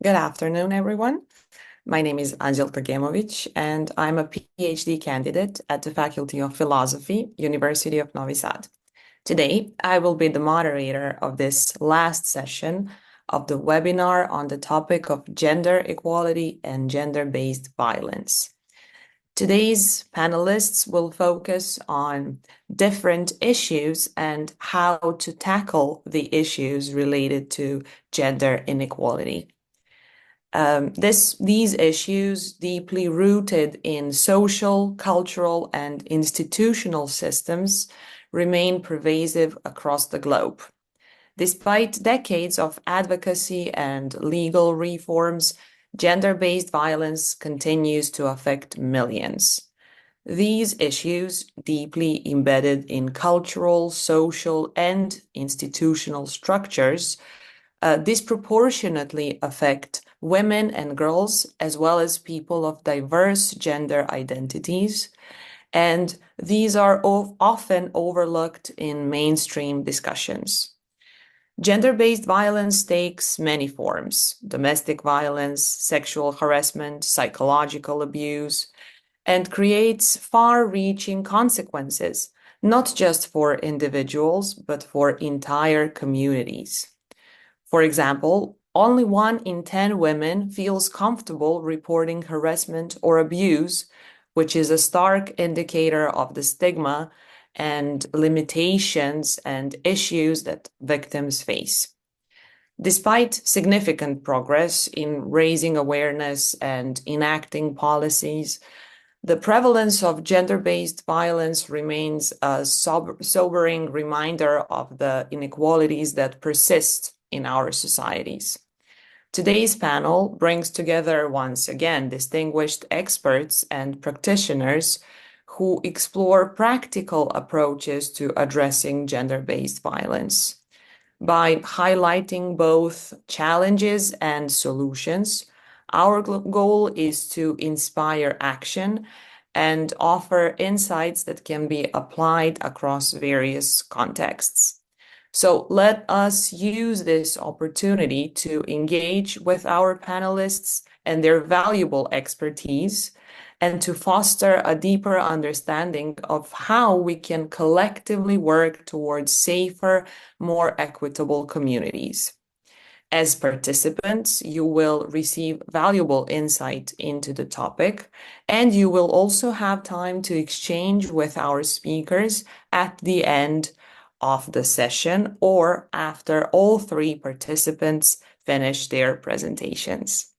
Good afternoon, everyone. My name is Angelka Gemovic, and I'm a PhD candidate at the Faculty of Philosophy, University of Novi Sad. Today, I will be the moderator of this last session of the webinar on the topic of gender equality and gender-based violence. Today's panelists will focus on different issues and how to tackle the issues related to gender inequality. These issues, deeply rooted in social, cultural, and institutional systems, remain pervasive across the globe. Despite decades of advocacy and legal reforms, gender-based violence continues to affect millions. These issues, deeply embedded in cultural, social, and institutional structures, disproportionately affect women and girls, as well as people of diverse gender identities. And these are often overlooked in mainstream discussions. Gender-based violence takes many forms: domestic violence, sexual harassment, psychological abuse, and creates far-reaching consequences, not just for individuals, but for entire communities. For example, only 1 in 10 women feels comfortable reporting harassment or abuse, which is a stark indicator of the stigma and limitations and issues that victims face. Despite significant progress in raising awareness and enacting policies, the prevalence of gender-based violence remains a sobering reminder of the inequalities that persist in our societies. Today's panel brings together, once again, distinguished experts and practitioners who explore practical approaches to addressing gender-based violence. By highlighting both challenges and solutions, our goal is to inspire action and offer insights that can be applied across various contexts. So let us use this opportunity to engage with our panelists and their valuable expertise, and to foster a deeper understanding of how we can collectively work towards safer, more equitable communities. As participants, you will receive valuable insight into the topic, and you will also have time to exchange with our speakers at the end of the session or after all 3 participants finish their presentations.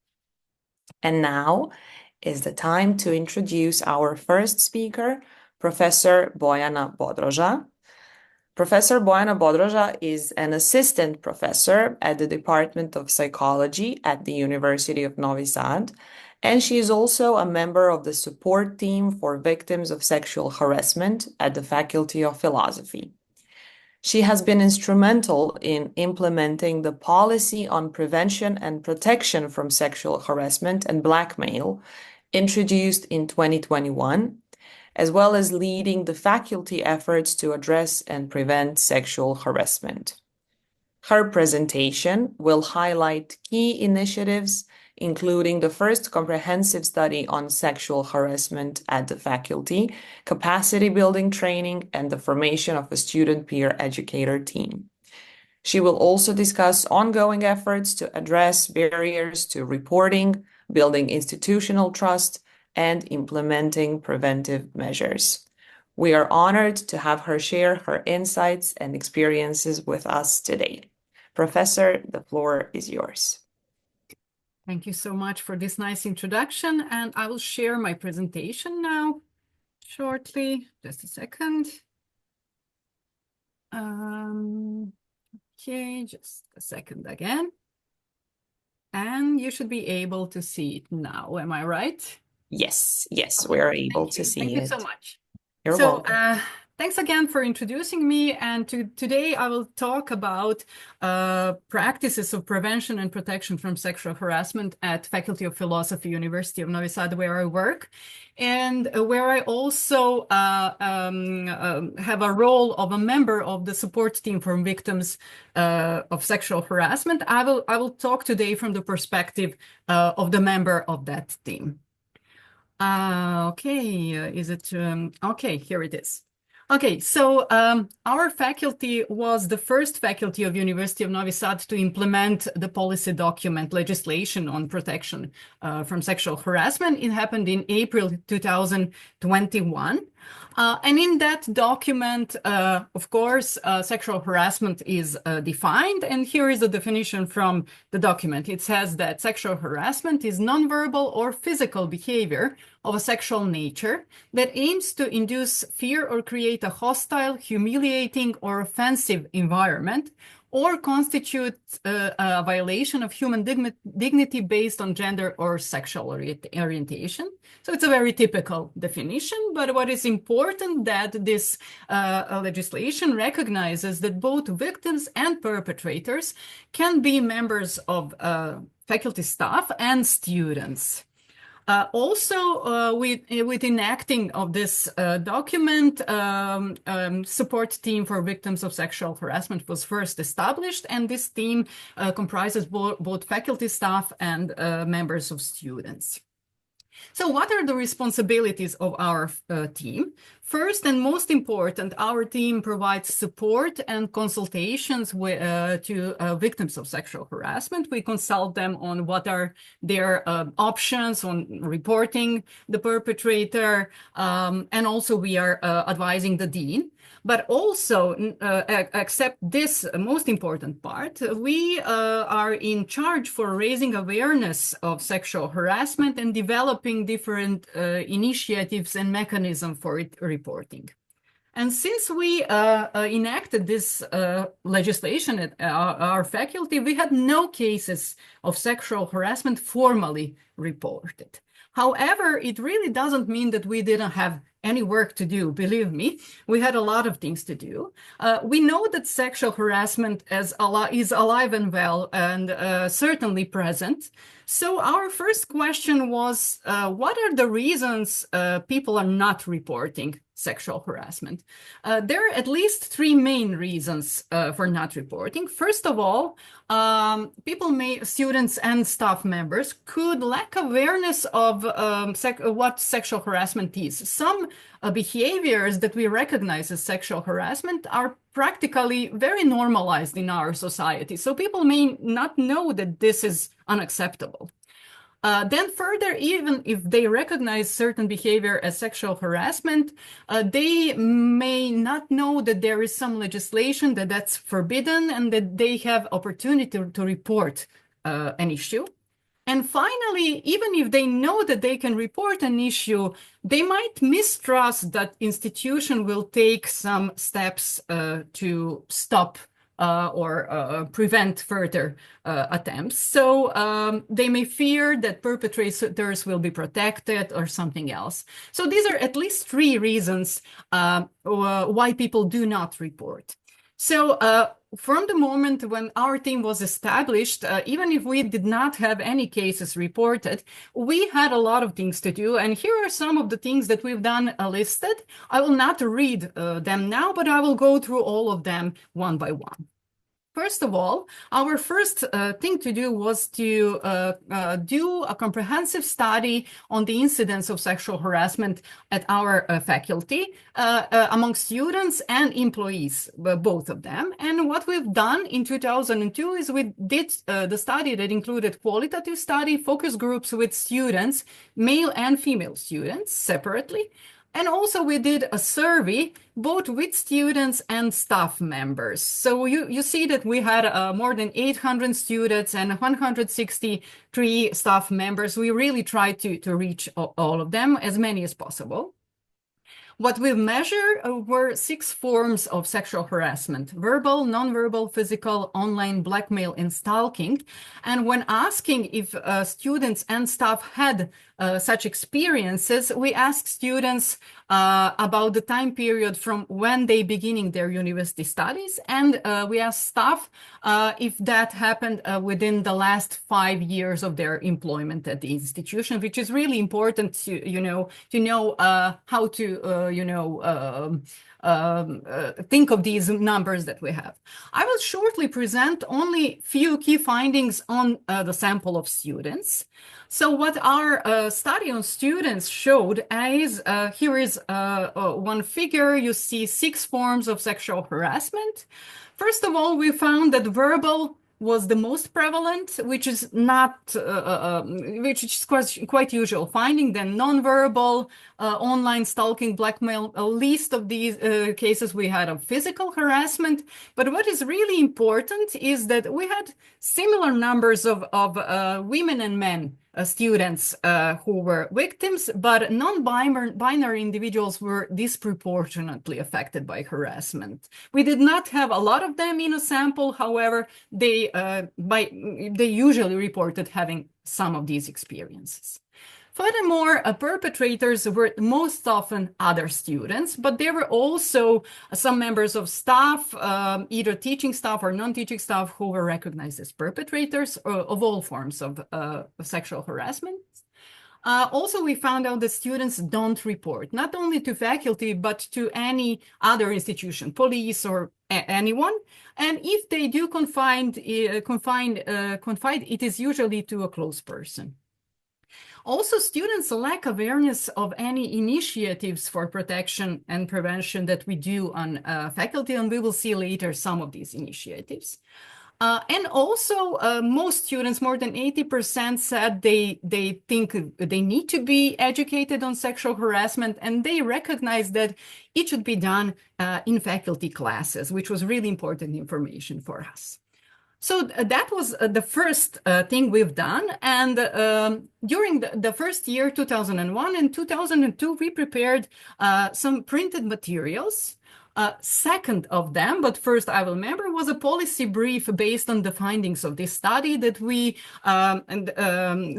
And now is the time to introduce our first speaker, Professor Bojana Bodroža. Professor Bojana Bodroža is an assistant professor at the Department of Psychology at the University of Novi Sad, and she is also a member of the support team for victims of sexual harassment at the Faculty of Philosophy. She has been instrumental in implementing the policy on prevention and protection from sexual harassment and blackmail introduced in 2021, as well as leading the faculty efforts to address and prevent sexual harassment. Her presentation will highlight key initiatives, including the first comprehensive study on sexual harassment at the faculty, capacity building training, and the formation of a student peer educator team. She will also discuss ongoing efforts to address barriers to reporting, building institutional trust, and implementing preventive measures. We are honored to have her share her insights and experiences with us today. Professor, the floor is yours. Thank you so much for this nice introduction, and I will share my presentation now shortly. Just a second. Okay, just a second again. And you should be able to see it now. Am I right? Yes, we are able to see it. Thank you so much. You're welcome. Thanks again for introducing me. And today I will talk about practices of prevention and protection from sexual harassment at Faculty of Philosophy, University of Novi Sad, where I work, and where I also have a role of a member of the support team for victims of sexual harassment. I will talk today from the perspective of the member of that team. Okay, okay, here it is. Okay, so our faculty was the first faculty of University of Novi Sad to implement the policy document legislation on protection from sexual harassment. It happened in April 2021. And in that document, of course, sexual harassment is defined. And here is the definition from the document. It says that sexual harassment is nonverbal or physical behavior of a sexual nature that aims to induce fear or create a hostile, humiliating, or offensive environment, or constitute a violation of human dignity based on gender or sexual orientation. So it's a very typical definition, but what is important that this legislation recognizes that both victims and perpetrators can be members of faculty staff and students. Also, with enacting of this document, support team for victims of sexual harassment was first established, and this team comprises both faculty staff and members of students. So what are the responsibilities of our team? First and most important, our team provides support and consultations to victims of sexual harassment. We consult them on what are their options on reporting the perpetrator, and also we are advising the dean. But also, except this most important part, we are in charge for raising awareness of sexual harassment and developing different initiatives and mechanisms for it reporting. And since we enacted this legislation at our faculty, we had no cases of sexual harassment formally reported. However, it really doesn't mean that we didn't have any work to do. Believe me, we had a lot of things to do. We know that sexual harassment is alive and well and certainly present. So our first question was, what are the reasons people are not reporting sexual harassment? There are at least three main reasons for not reporting. First of all, students and staff members could lack awareness of what sexual harassment is. Some behaviors that we recognize as sexual harassment are practically very normalized in our society. So people may not know that this is unacceptable. Then further, even if they recognize certain behavior as sexual harassment, they may not know that there is some legislation that's forbidden and that they have opportunity to report an issue. And finally, even if they know that they can report an issue, they might mistrust that institution will take some steps to stop or prevent further attempts. So they may fear that perpetrators will be protected or something else. So these are at least three reasons why people do not report. So from the moment when our team was established, even if we did not have any cases reported, we had a lot of things to do. And here are some of the things that we've done listed. I will not read them now, but I will go through all of them one by one. First of all, our first thing to do was to do a comprehensive study on the incidence of sexual harassment at our faculty among students and employees, both of them. And what we've done in 2002 is we did the study that included qualitative study, focus groups with students, male and female students separately. And also we did a survey both with students and staff members. So you see that we had more than 800 students and 163 staff members. We really tried to reach all of them, as many as possible. What we measured were 6 forms of sexual harassment: verbal, nonverbal, physical, online, blackmail, and stalking. And when asking if students and staff had such experiences, we asked students about the time period from when they beginning their university studies, and we asked staff if that happened within the last 5 years of their employment at the institution, which is really important to know how to think of these numbers that we have. I will shortly present only few key findings on the sample of students. So what our study on students showed is, here is one figure. You see 6 forms of sexual harassment. First of all, we found that verbal was the most prevalent, which is not, which is quite usual finding. Then non-verbal, online stalking, blackmail, a list of these cases we had of physical harassment. But what is really important is that we had similar numbers of women and men students who were victims, but non-binary individuals were disproportionately affected by harassment. We did not have a lot of them in a sample. However, they usually reported having some of these experiences. Furthermore, perpetrators were most often other students, but there were also some members of staff, either teaching staff or non-teaching staff, who were recognized as perpetrators of all forms of sexual harassment. Also, we found out that students don't report, not only to faculty, but to any other institution, police or anyone. And if they do confide, it is usually to a close person. Also, students lack awareness of any initiatives for protection and prevention that we do on faculty, and we will see later some of these initiatives. And also, most students, more than 80%, said they think they need to be educated on sexual harassment, and they recognize that it should be done in faculty classes, which was really important information for us. So that was the first thing we've done. And during the first year, 2001 and 2002, we prepared some printed materials. Second of them, but first I will remember, was a policy brief based on the findings of this study that we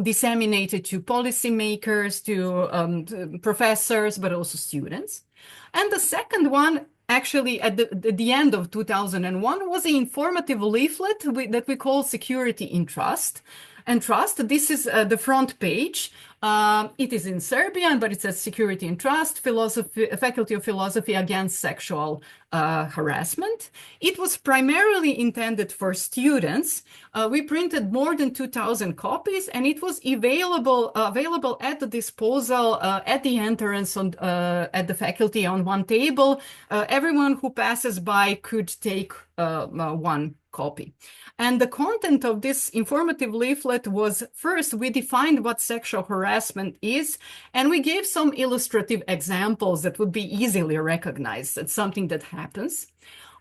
disseminated to policymakers, to professors, but also students. And the second one, actually at the end of 2001, was an informative leaflet that we call Security in Trust. And Trust, this is the front page. It is in Serbian, but it says Security in Trust, Faculty of Philosophy Against Sexual Harassment. It was primarily intended for students. We printed more than 2,000 copies, and it was available at the disposal at the entrance at the faculty on one table. Everyone who passes by could take one copy. And the content of this informative leaflet was, first, we defined what sexual harassment is, and we gave some illustrative examples that would be easily recognized as something that happens.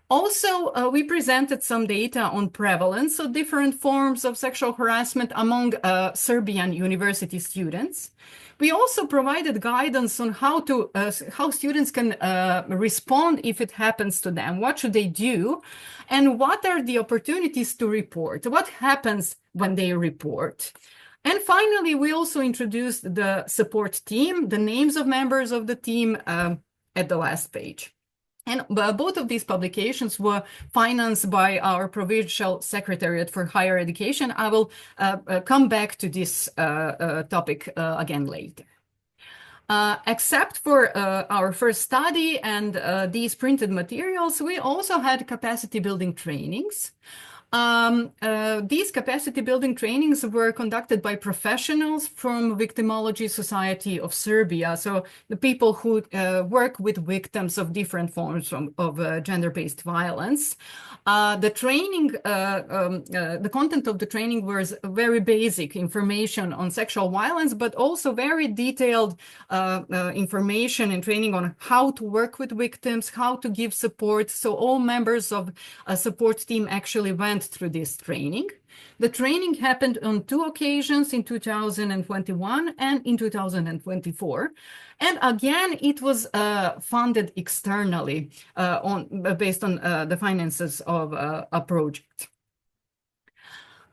Also, we presented some data on prevalence of different forms of sexual harassment among Serbian university students. We also provided guidance on how students can respond if it happens to them. What should they do? And what are the opportunities to report? What happens when they report? And finally, we also introduced the support team, the names of members of the team at the last page. And both of these publications were financed by our Provincial Secretariat for Higher Education. I will come back to this topic again later. Except for our first study and these printed materials, we also had capacity building trainings. These capacity building trainings were conducted by professionals from Victimology Society of Serbia, so the people who work with victims of different forms of gender-based violence. The training, the content of the training was very basic information on sexual violence, but also very detailed information and training on how to work with victims, how to give support. So all members of a support team actually went through this training. The training happened on 2 occasions, in 2021 and in 2024. And again, it was funded externally based on the finances of a project.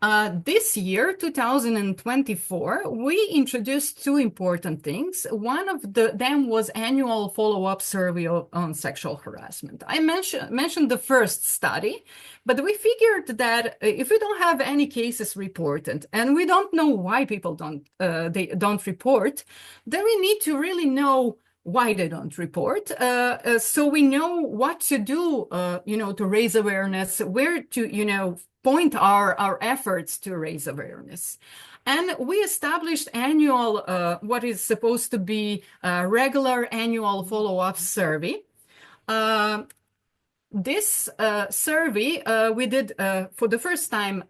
This year, 2024, we introduced two important things. One of them was annual follow-up survey on sexual harassment. I mentioned the first study, but we figured that if we don't have any cases reported and we don't know why people don't report, then we need to really know why they don't report. So we know what to do, to raise awareness, where to, point our efforts to raise awareness. And we established annual, what is supposed to be a regular annual follow-up survey. This survey we did for the first time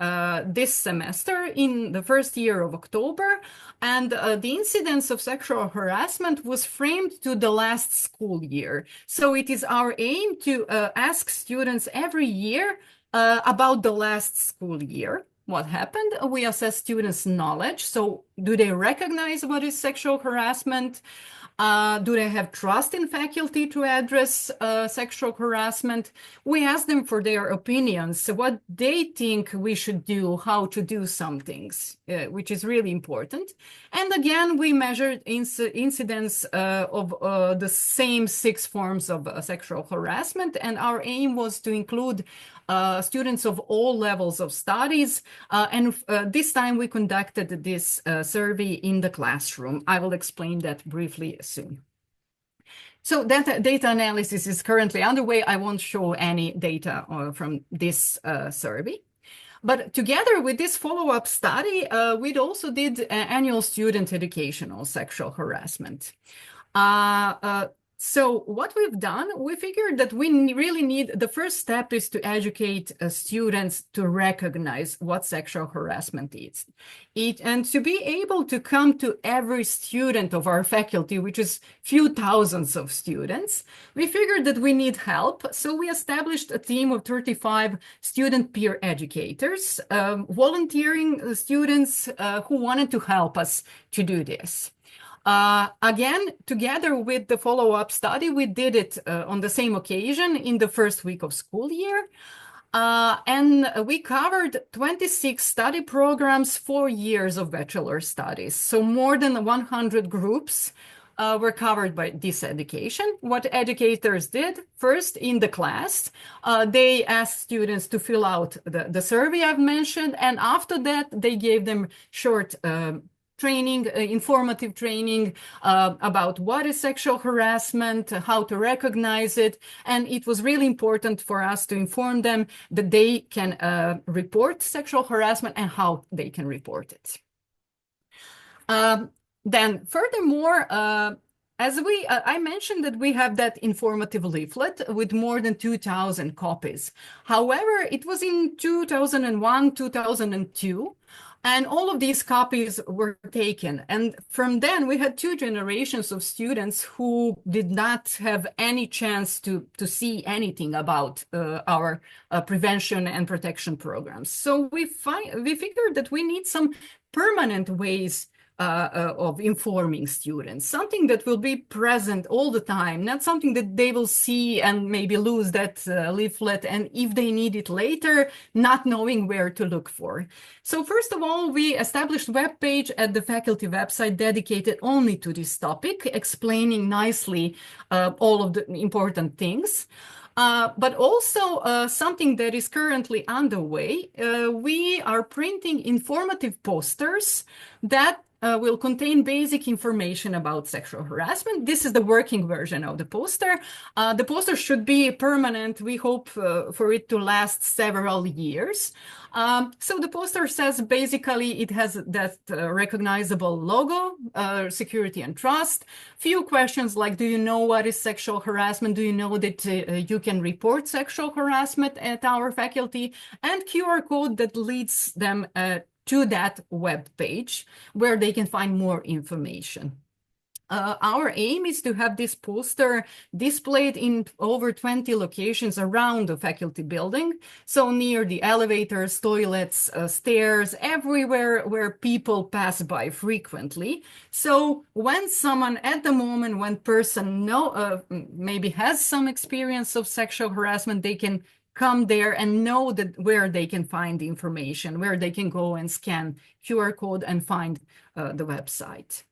this semester in the first year of October, and the incidence of sexual harassment was framed to the last school year. So it is our aim to ask students every year about the last school year. What happened? We assess students' knowledge. So do they recognize what is sexual harassment? Do they have trust in faculty to address sexual harassment? We ask them for their opinions, what they think we should do, how to do some things, which is really important. And again, we measured incidence of the same 6 forms of sexual harassment, and our aim was to include students of all levels of studies. And this time we conducted this survey in the classroom. I will explain that briefly soon. So that data analysis is currently underway. I won't show any data from this survey. But together with this follow-up study, we also did annual student education on sexual harassment. So what we've done, we figured that we really need, the first step is to educate students to recognize what sexual harassment is. And to be able to come to every student of our faculty, which is few thousands of students, we figured that we need help. So we established a team of 35 student peer educators, volunteering students who wanted to help us to do this. Again, together with the follow-up study, we did it on the same occasion in the first week of school year. And we covered 26 study programs, 4 years of bachelor studies. So more than 100 groups were covered by this education. What educators did first in the class, they asked students to fill out the survey I've mentioned. And after that, they gave them short training, informative training about what is sexual harassment, how to recognize it. And it was really important for us to inform them that they can report sexual harassment and how they can report it. Then furthermore, as I mentioned that we have that informative leaflet with more than 2,000 copies. However, it was in 2001, 2002, and all of these copies were taken. And from then, we had 2 generations of students who did not have any chance to see anything about our prevention and protection programs. So we figured that we need some permanent ways of informing students, something that will be present all the time, not something that they will see and maybe lose that leaflet, and if they need it later, not knowing where to look for. So first of all, we established a web page at the faculty website dedicated only to this topic, explaining nicely all of the important things. But also something that is currently underway, we are printing informative posters that will contain basic information about sexual harassment. This is the working version of the poster. The poster should be permanent. We hope for it to last several years. So the poster says basically it has that recognizable logo, security and trust. Few questions like, do you know what is sexual harassment? Do you know that you can report sexual harassment at our faculty? And QR code that leads them to that web page where they can find more information. Our aim is to have this poster displayed in over 20 locations around the faculty building. So near the elevators, toilets, stairs, everywhere where people pass by frequently. So when someone at the moment, when person maybe has some experience of sexual harassment, they can come there and know that where they can find the information, where they can go and scan QR code and find the website.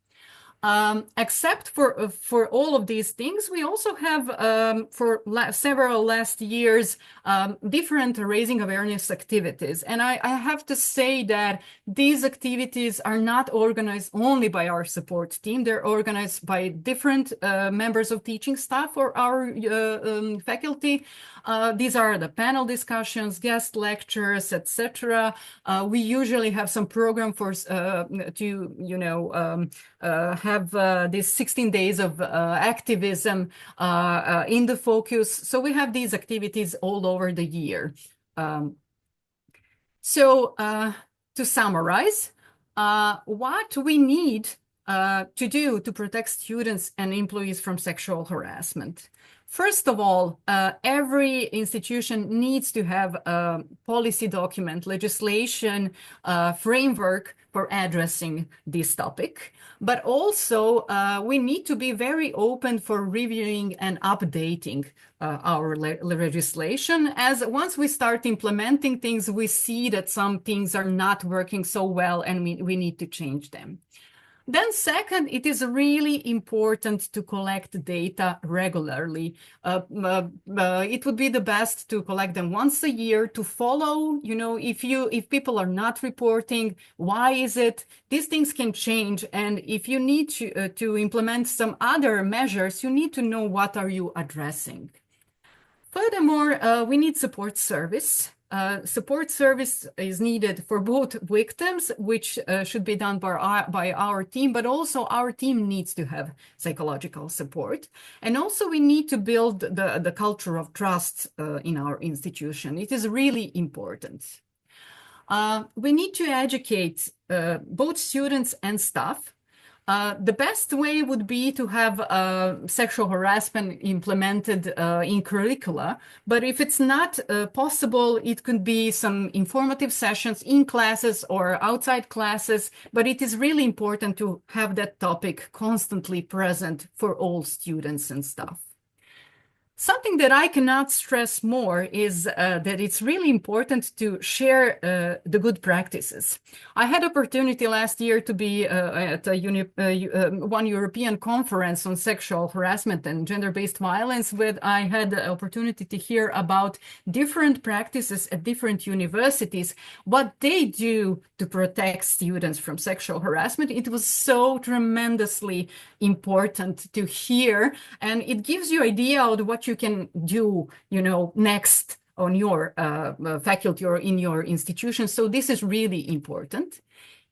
Except for all of these things, we also have for several last years different raising awareness activities. And I have to say that these activities are not organized only by our support team. They're organized by different members of teaching staff or our faculty. These are the panel discussions, guest lectures, etc. We usually have some program for have these 16 days of activism in the focus. So we have these activities all over the year. To summarize, what we need to do to protect students and employees from sexual harassment. First of all, every institution needs to have a policy document, legislation, framework for addressing this topic. But also, we need to be very open for reviewing and updating our legislation, as once we start implementing things, we see that some things are not working so well and we need to change them. Then second, it is really important to collect data regularly. It would be the best to collect them once a year to follow, if people are not reporting, why is it? These things can change. And if you need to implement some other measures, you need to know what are you addressing. Furthermore, we need support service. Support service is needed for both victims, which should be done by our team, but also our team needs to have psychological support. And also we need to build the culture of trust in our institution. It is really important. We need to educate both students and staff. The best way would be to have sexual harassment implemented in curricula, but if it's not possible, it could be some informative sessions in classes or outside classes, but it is really important to have that topic constantly present for all students and staff. Something that I cannot stress more is that it's really important to share the good practices. I had opportunity last year to be at one European conference on sexual harassment and gender-based violence, where I had the opportunity to hear about different practices at different universities, what they do to protect students from sexual harassment. It was so tremendously important to hear, and it gives you idea of what you can do, next on your faculty or in your institution. So this is really important.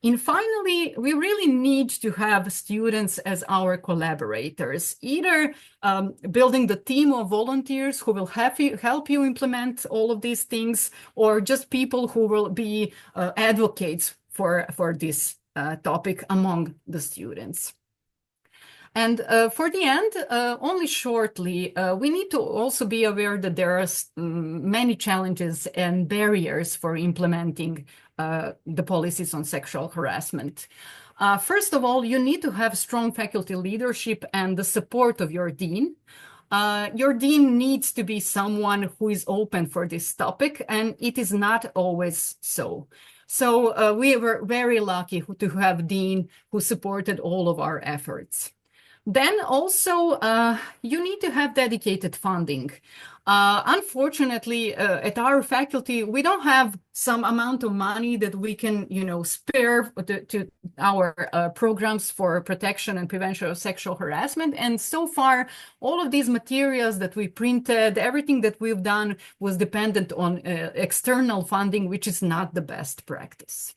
And finally, we really need to have students as our collaborators, either building the team of volunteers who will help you implement all of these things, or just people who will be advocates for this topic among the students. And for the end, only shortly, we need to also be aware that there are many challenges and barriers for implementing the policies on sexual harassment. First of all, you need to have strong faculty leadership and the support of your dean. Your dean needs to be someone who is open for this topic, and it is not always so. So we were very lucky to have dean who supported all of our efforts. Then also, you need to have dedicated funding. Unfortunately, at our faculty, we don't have some amount of money that we can, spare to our programs for protection and prevention of sexual harassment. And so far, all of these materials that we printed, everything that we've done was dependent on external funding, which is not the best practice.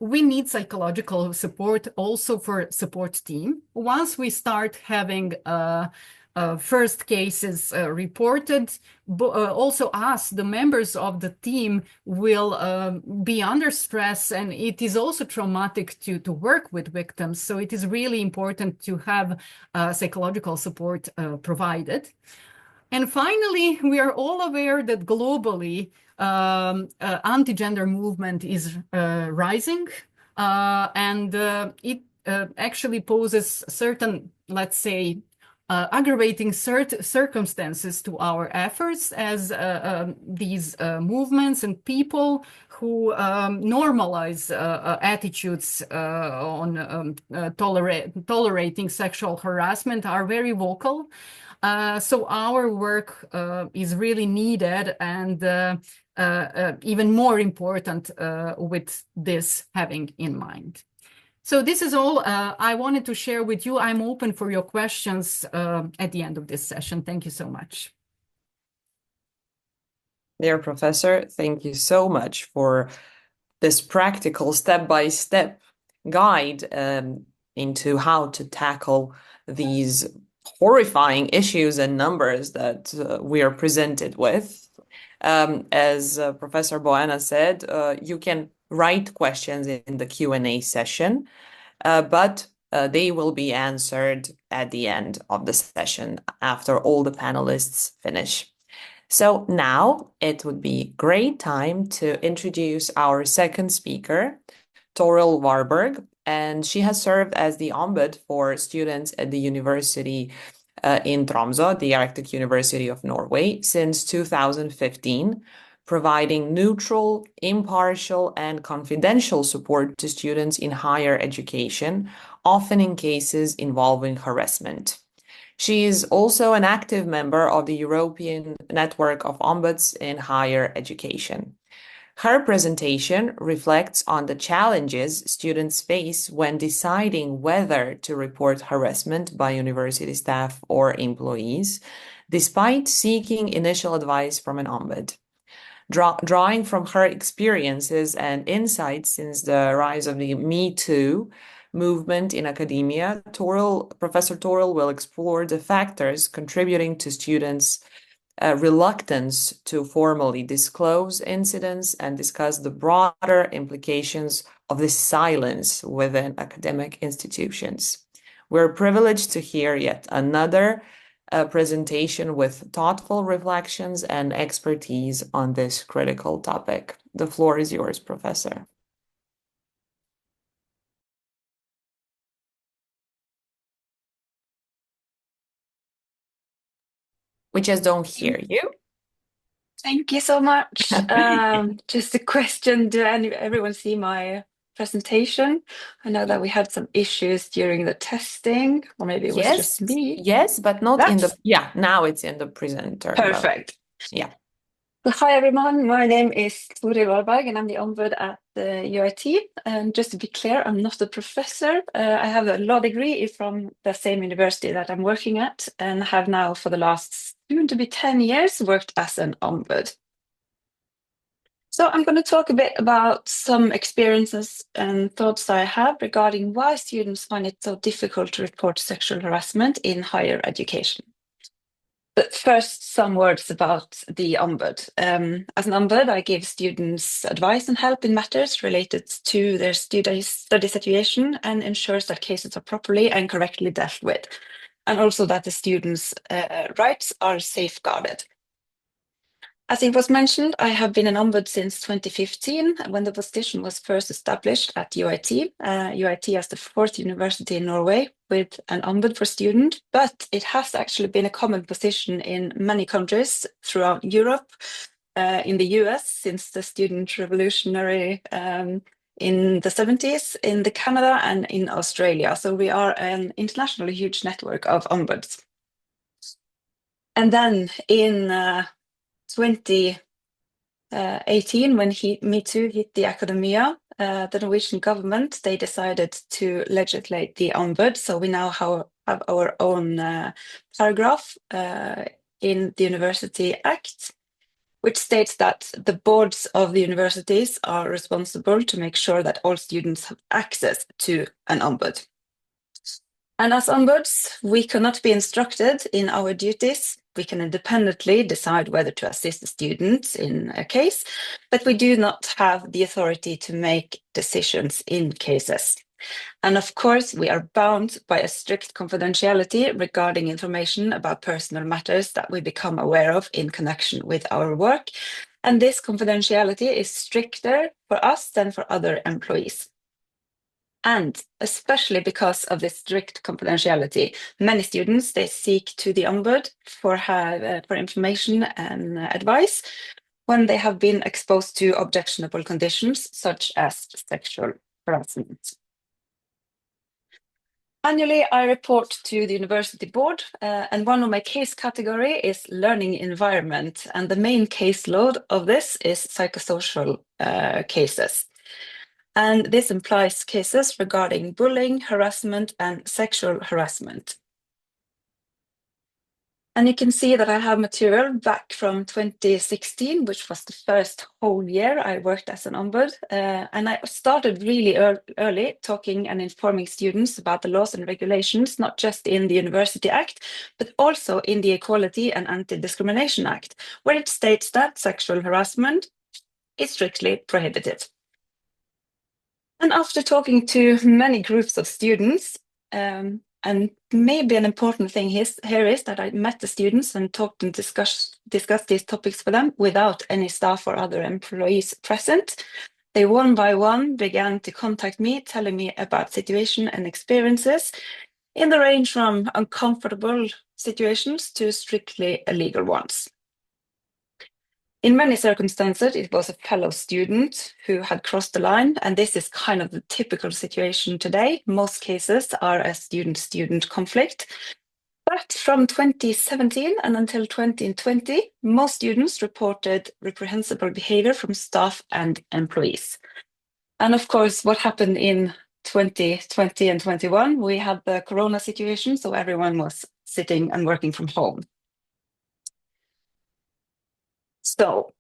We need psychological support also for support team. Once we start having first cases reported, also us, the members of the team, will be under stress, and it is also traumatic to work with victims. So it is really important to have psychological support provided. And finally, we are all aware that globally, anti-gender movement is rising, and it actually poses certain, let's say, aggravating circumstances to our efforts as these movements and people who normalize attitudes on tolerating sexual harassment are very vocal. So our work is really needed and even more important with this having in mind. So this is all I wanted to share with you. I'm open for your questions at the end of this session. Thank you so much. Dear Professor, thank you so much for this practical step-by-step guide into how to tackle these horrifying issues and numbers that we are presented with. As Professor Boana said, you can write questions in the Q&A session, but they will be answered at the end of the session after all the panelists finish. So now it would be great time to introduce our second speaker, Toril Warburg, and she has served as the Ombud for students at the university in Tromsø, the Arctic University of Norway, since 2015, providing neutral, impartial, and confidential support to students in higher education, often in cases involving harassment. She is also an active member of the European Network of Ombuds in Higher Education. Her presentation reflects on the challenges students face when deciding whether to report harassment by university staff or employees, despite seeking initial advice from an ombud. Drawing from her experiences and insights since the rise of the Me Too movement in academia, Professor Toril will explore the factors contributing to students' reluctance to formally disclose incidents and discuss the broader implications of this silence within academic institutions. We're privileged to hear yet another presentation with thoughtful reflections and expertise on this critical topic. The floor is yours, Professor. We just don't hear you. Thank you so much. Just a question, everyone see my presentation? I know that we had some issues during the testing, or maybe it was just me. Yes, but not in the, now it's in the presenter. Perfect. Yeah. Well, hi everyone, my name is Toril Warburg and I'm the Ombud at the UiT. And just to be clear, I'm not a professor. I have a law degree from the same university that I'm working at and have now for the last soon to be 10 years worked as an Ombud. So I'm going to talk a bit about some experiences and thoughts I have regarding why students find it so difficult to report sexual harassment in higher education. But first, some words about the Ombud. As an Ombud, I give students advice and help in matters related to their study situation and ensures that cases are properly and correctly dealt with, and also that the students' rights are safeguarded. As it was mentioned, I have been an Ombud since 2015, when the position was first established at UiT. UiT is the fourth university in Norway with an Ombud for students, but it has actually been a common position in many countries throughout Europe, in the US since the student revolutionary in the 70s, in Canada and in Australia. So we are an internationally huge network of Ombuds. And then in 2018, when Me Too hit the academia, the Norwegian government, they decided to legislate the Ombud. So we now have our own paragraph in the University Act, which states that the boards of the universities are responsible to make sure that all students have access to an Ombud. And as Ombuds, we cannot be instructed in our duties. We can independently decide whether to assist the students in a case, but we do not have the authority to make decisions in cases. And of course, we are bound by a strict confidentiality regarding information about personal matters that we become aware of in connection with our work. And this confidentiality is stricter for us than for other employees. And especially because of this strict confidentiality, many students, they seek to the Ombud for information and advice when they have been exposed to objectionable conditions such as sexual harassment. Annually, I report to the university board, and one of my case category is learning environment, and the main caseload of this is psychosocial cases. And this implies cases regarding bullying, harassment, and sexual harassment. And you can see that I have material back from 2016, which was the first whole year I worked as an Ombud. And I started really early talking and informing students about the laws and regulations, not just in the University Act, but also in the Equality and Anti-Discrimination Act, where it states that sexual harassment is strictly prohibited. And after talking to many groups of students, and maybe an important thing here is that I met the students and talked and discussed these topics with them without any staff or other employees present. They one by one began to contact me, telling me about situation and experiences in the range from uncomfortable situations to strictly illegal ones. In many circumstances, it was a fellow student who had crossed the line, and this is kind of the typical situation today. Most cases are a student-student conflict. But from 2017 and until 2020, most students reported reprehensible behavior from staff and employees. And of course, what happened in 2020 and 21, we had the corona situation, so everyone was sitting and working from home. So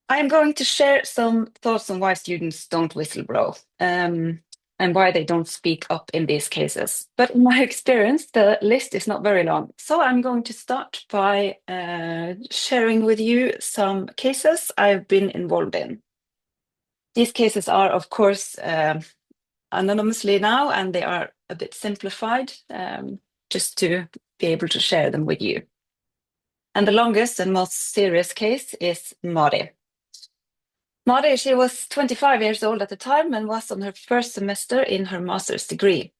I'm going to share some thoughts on why students don't whistleblow and why they don't speak up in these cases. But in my experience, the list is not very long. So I'm going to start by sharing with you some cases I've been involved in. These cases are, of course, anonymously now, and they are a bit simplified just to be able to share them with you. And the longest and most serious case is Mari. Mari, she was 25 years old at the time and was on her first semester in her master's degree.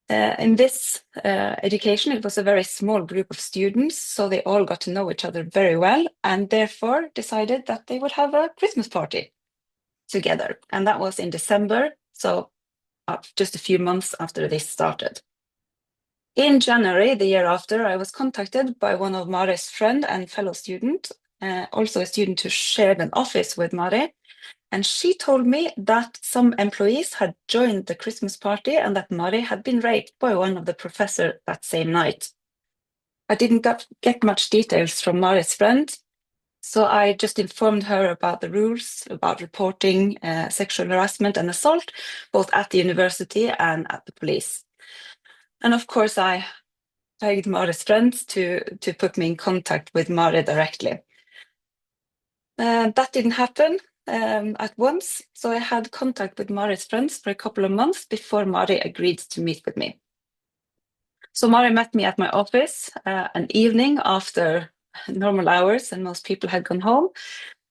In this education, it was a very small group of students, so they all got to know each other very well and therefore decided that they would have a Christmas party together. And that was in December, so just a few months after this started. In January, the year after, I was contacted by one of Mari's friend and fellow student, also a student who shared an office with Mari. And she told me that some employees had joined the Christmas party and that Mari had been raped by one of the professors that same night. I didn't get much details from Mari's friend, so I just informed her about the rules, about reporting sexual harassment and assault, both at the university and at the police. And of course, I begged Mari's friends to put me in contact with Mari directly. That didn't happen at once, so I had contact with Mari's friends for a couple of months before Mari agreed to meet with me. So Mari met me at my office an evening after normal hours and most people had gone home,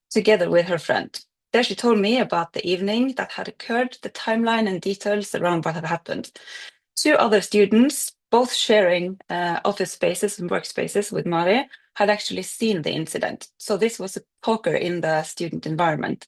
together with her friend. There she told me about the evening that had occurred, the timeline and details around what had happened. Two other students, both sharing office spaces and workspaces with Mari, had actually seen the incident. So this was a poker in the student environment.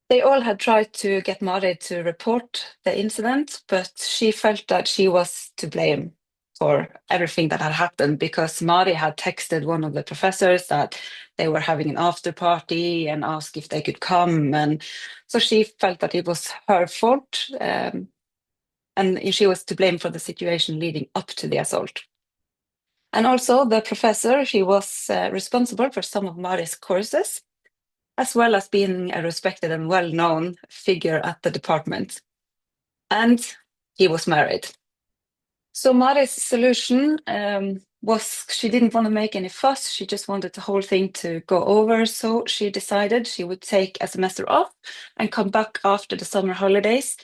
They all had tried to get Mari to report the incident, but she felt that she was to blame for everything that had happened because Mari had texted one of the professors that they were having an after party and asked if they could come. And so she felt that it was her fault. And she was to blame for the situation leading up to the assault. And also the professor, he was responsible for some of Mari's courses, as well as being a respected and well-known figure at the department. And he was married. So Mari's solution was she didn't want to make any fuss. She just wanted the whole thing to go over. So she decided she would take a semester off and come back after the summer holidays,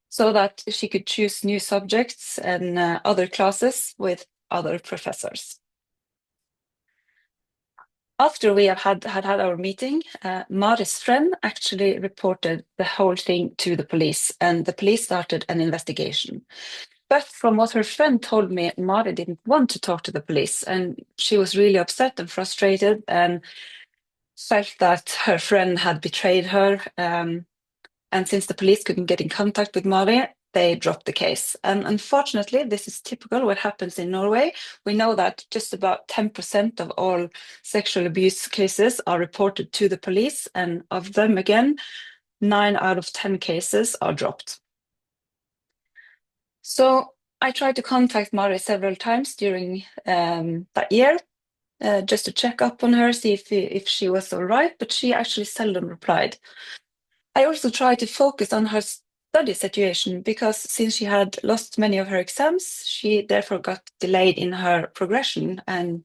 so that she could choose new subjects and other classes with other professors. After we have had our meeting, Mari's friend actually reported the whole thing to the police, and the police started an investigation. But from what her friend told me, Mari didn't want to talk to the police, and she was really upset and frustrated and felt that her friend had betrayed her. And since the police couldn't get in contact with Mari, they dropped the case. And unfortunately, this is typical what happens in Norway. We know that just about 10% of all sexual abuse cases are reported to the police, and of them, again, 9 out of 10 cases are dropped. So I tried to contact Mari several times during that year, just to check up on her, see if she was all right, but she actually seldom replied. I also tried to focus on her study situation because since she had lost many of her exams, she therefore got delayed in her progression, and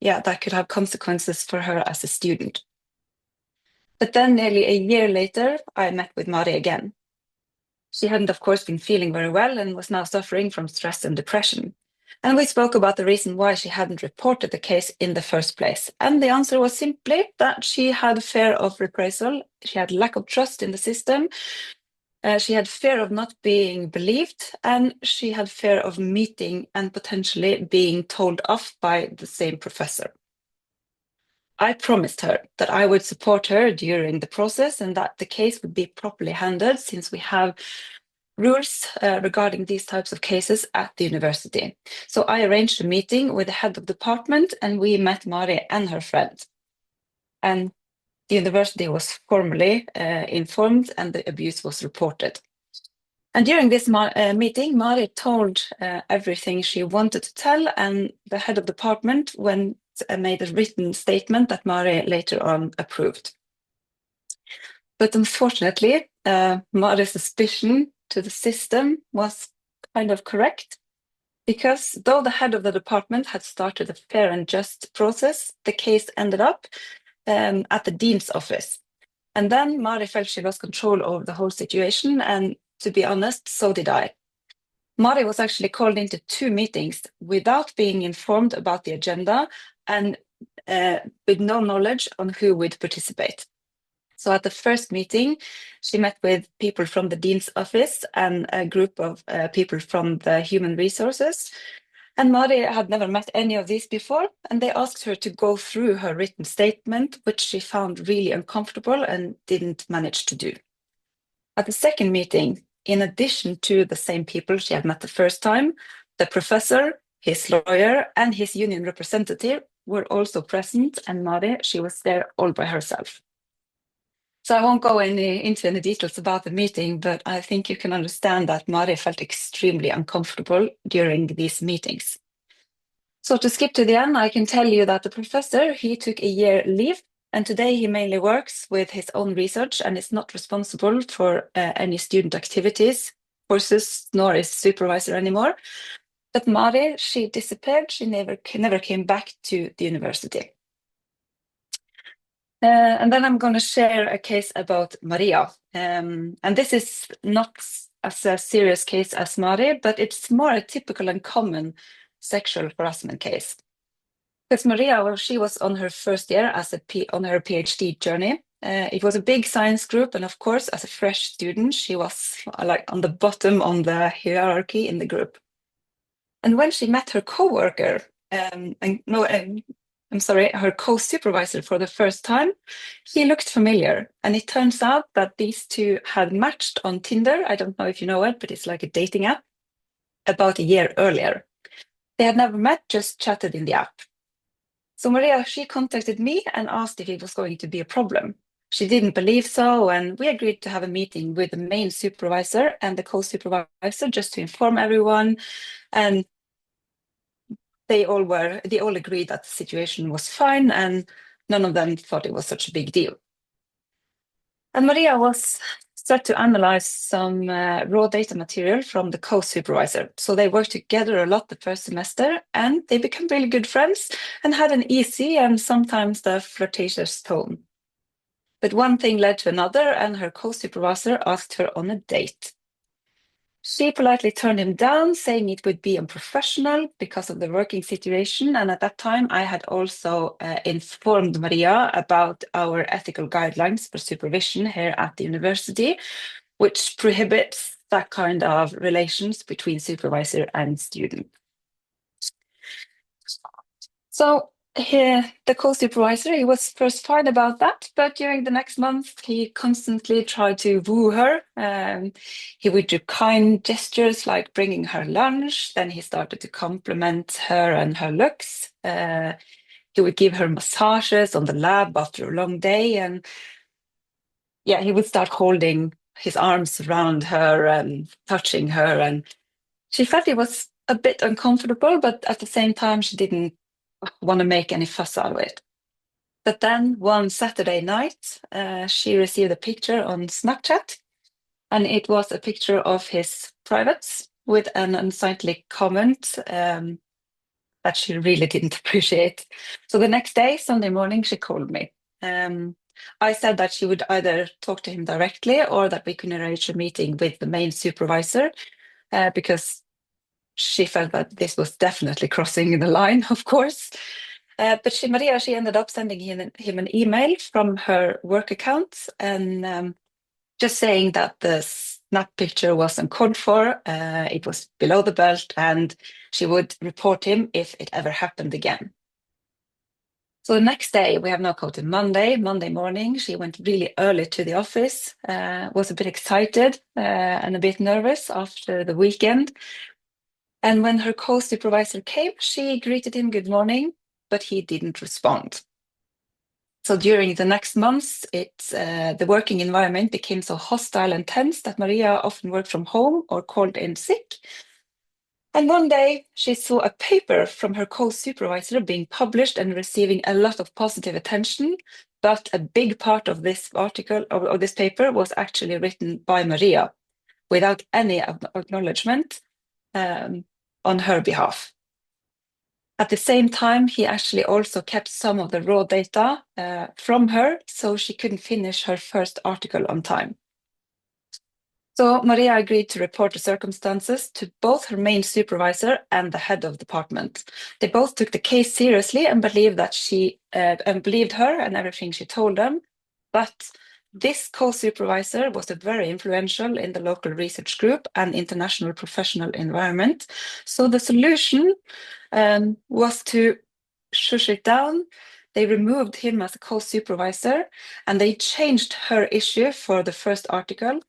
yeah, that could have consequences for her as a student. But then nearly a year later, I met with Mari again. She hadn't, of course, been feeling very well and was now suffering from stress and depression. And we spoke about the reason why she hadn't reported the case in the first place. And the answer was simply that she had fear of reprisal, she had lack of trust in the system, she had fear of not being believed, and she had fear of meeting and potentially being told off by the same professor. I promised her that I would support her during the process and that the case would be properly handled, since we have rules regarding these types of cases at the university. So I arranged a meeting with the head of department, and we met Mari and her friend. And the university was formally informed, and the abuse was reported. And during this meeting, Mari told everything she wanted to tell, and the head of department made a written statement that Mari later on approved. But unfortunately, Mari's suspicion to the system was kind of correct, because though the head of the department had started a fair and just process, the case ended up at the dean's office. And then Mari felt she lost control over the whole situation, and to be honest, so did I. Mari was actually called into 2 meetings without being informed about the agenda and with no knowledge on who would participate. So at the first meeting, she met with people from the dean's office and a group of people from the human resources. And Mari had never met any of these before, and they asked her to go through her written statement, which she found really uncomfortable and didn't manage to do. At the second meeting, in addition to the same people she had met the first time, the professor, his lawyer, and his union representative were also present, and Mari, she was there all by herself. So I won't go into any details about the meeting, but I think you can understand that Mari felt extremely uncomfortable during these meetings. So to skip to the end, I can tell you that the professor, he took a year leave, and today he mainly works with his own research and is not responsible for any student activities, courses, nor is supervisor anymore. But Mari, she disappeared. She never came back to the university. And then I'm going to share a case about Maria. And this is not as a serious case as Mari, but it's more a typical and common sexual harassment case. Because Maria, well, she was on her first year on her PhD journey. It was a big science group, and of course, as a fresh student, she was like on the bottom on the hierarchy in the group. And when she met her co-worker, her co-supervisor for the first time, he looked familiar. And it turns out that these two had matched on Tinder. I don't know if you know it, but it's like a dating app, about a year earlier. They had never met, just chatted in the app. So Maria, she contacted me and asked if it was going to be a problem. She didn't believe so, and we agreed to have a meeting with the main supervisor and the co-supervisor just to inform everyone. And they all agreed that the situation was fine, and none of them thought it was such a big deal. And Maria was set to analyze some raw data material from the co-supervisor. So they worked together a lot the first semester, and they became really good friends and had an easy and sometimes the flirtatious tone. But one thing led to another, and her co-supervisor asked her on a date. She politely turned him down, saying it would be unprofessional because of the working situation. And at that time, I had also informed Maria about our ethical guidelines for supervision here at the university, which prohibits that kind of relations between supervisor and student. So here, the co-supervisor, he was first fine about that, but during the next month, he constantly tried to woo her. He would do kind gestures like bringing her lunch. Then he started to compliment her and her looks. He would give her massages on the lab after a long day. And yeah, he would start holding his arms around her and touching her. And she felt it was a bit uncomfortable, but at the same time, she didn't want to make any fuss out of it. But then one Saturday night, she received a picture on Snapchat, and it was a picture of his privates with an unsightly comment that she really didn't appreciate. So the next day, Sunday morning, she called me. I said that she would either talk to him directly or that we could arrange a meeting with the main supervisor because she felt that this was definitely crossing the line, of course. But Maria, she ended up sending him an email from her work account and just saying that the snap picture was uncalled for, it was below the belt, and she would report him if it ever happened again. So the next day, we have now quoted Monday morning, she went really early to the office, was a bit excited and a bit nervous after the weekend. And when her co-supervisor came, she greeted him good morning, but he didn't respond. So during the next months, the working environment became so hostile and tense that Maria often worked from home or called in sick. And one day she saw a paper from her co-supervisor being published and receiving a lot of positive attention, but a big part of this article, of this paper, was actually written by Maria without any acknowledgement on her behalf. At the same time, he actually also kept some of the raw data from her, so she couldn't finish her first article on time. So Maria agreed to report the circumstances to both her main supervisor and the head of department. They both took the case seriously and believed that believed her and everything she told them. But this co-supervisor was very influential in the local research group and international professional environment. So the solution was to shush it down. They removed him as a co-supervisor and they changed her issue for the first article.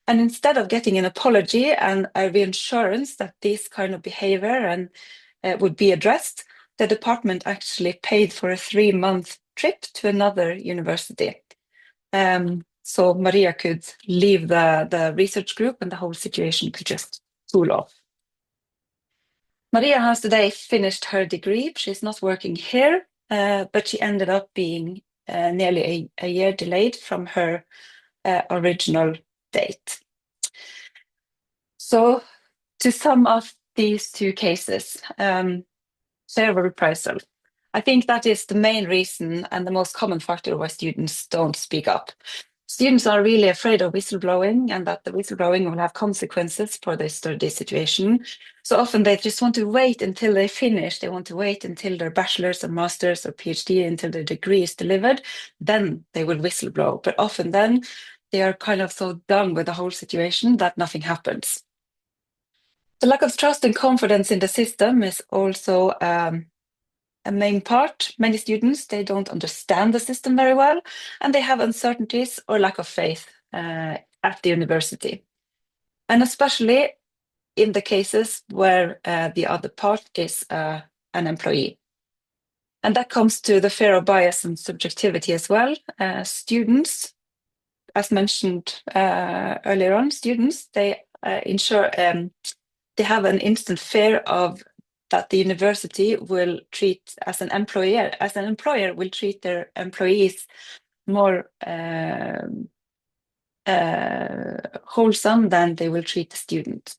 And instead of getting an apology and a reassurance that this kind of behavior would be addressed, the department actually paid for a 3-month trip to another university. So Maria could leave the research group and the whole situation could just cool off. Maria has today finished her degree. She's not working here, but she ended up being nearly a year delayed from her original date. So to sum up these two cases, fair reprisal. I think that is the main reason and the most common factor why students don't speak up. Students are really afraid of whistleblowing and that the whistleblowing will have consequences for their study situation. So often they just want to wait until they finish. They want to wait until their bachelor's or master's or PhD, until their degree is delivered. Then they will whistleblow. But often then they are kind of so done with the whole situation that nothing happens. The lack of trust and confidence in the system is also a main part. Many students, they don't understand the system very well, and they have uncertainties or lack of faith at the university. And especially in the cases where the other part is an employee. And that comes to the fear of bias and subjectivity as well. Students, as mentioned earlier on, students, they they have an instant fear of that the university will treat as an employer will treat their employees more wholesome than they will treat the student.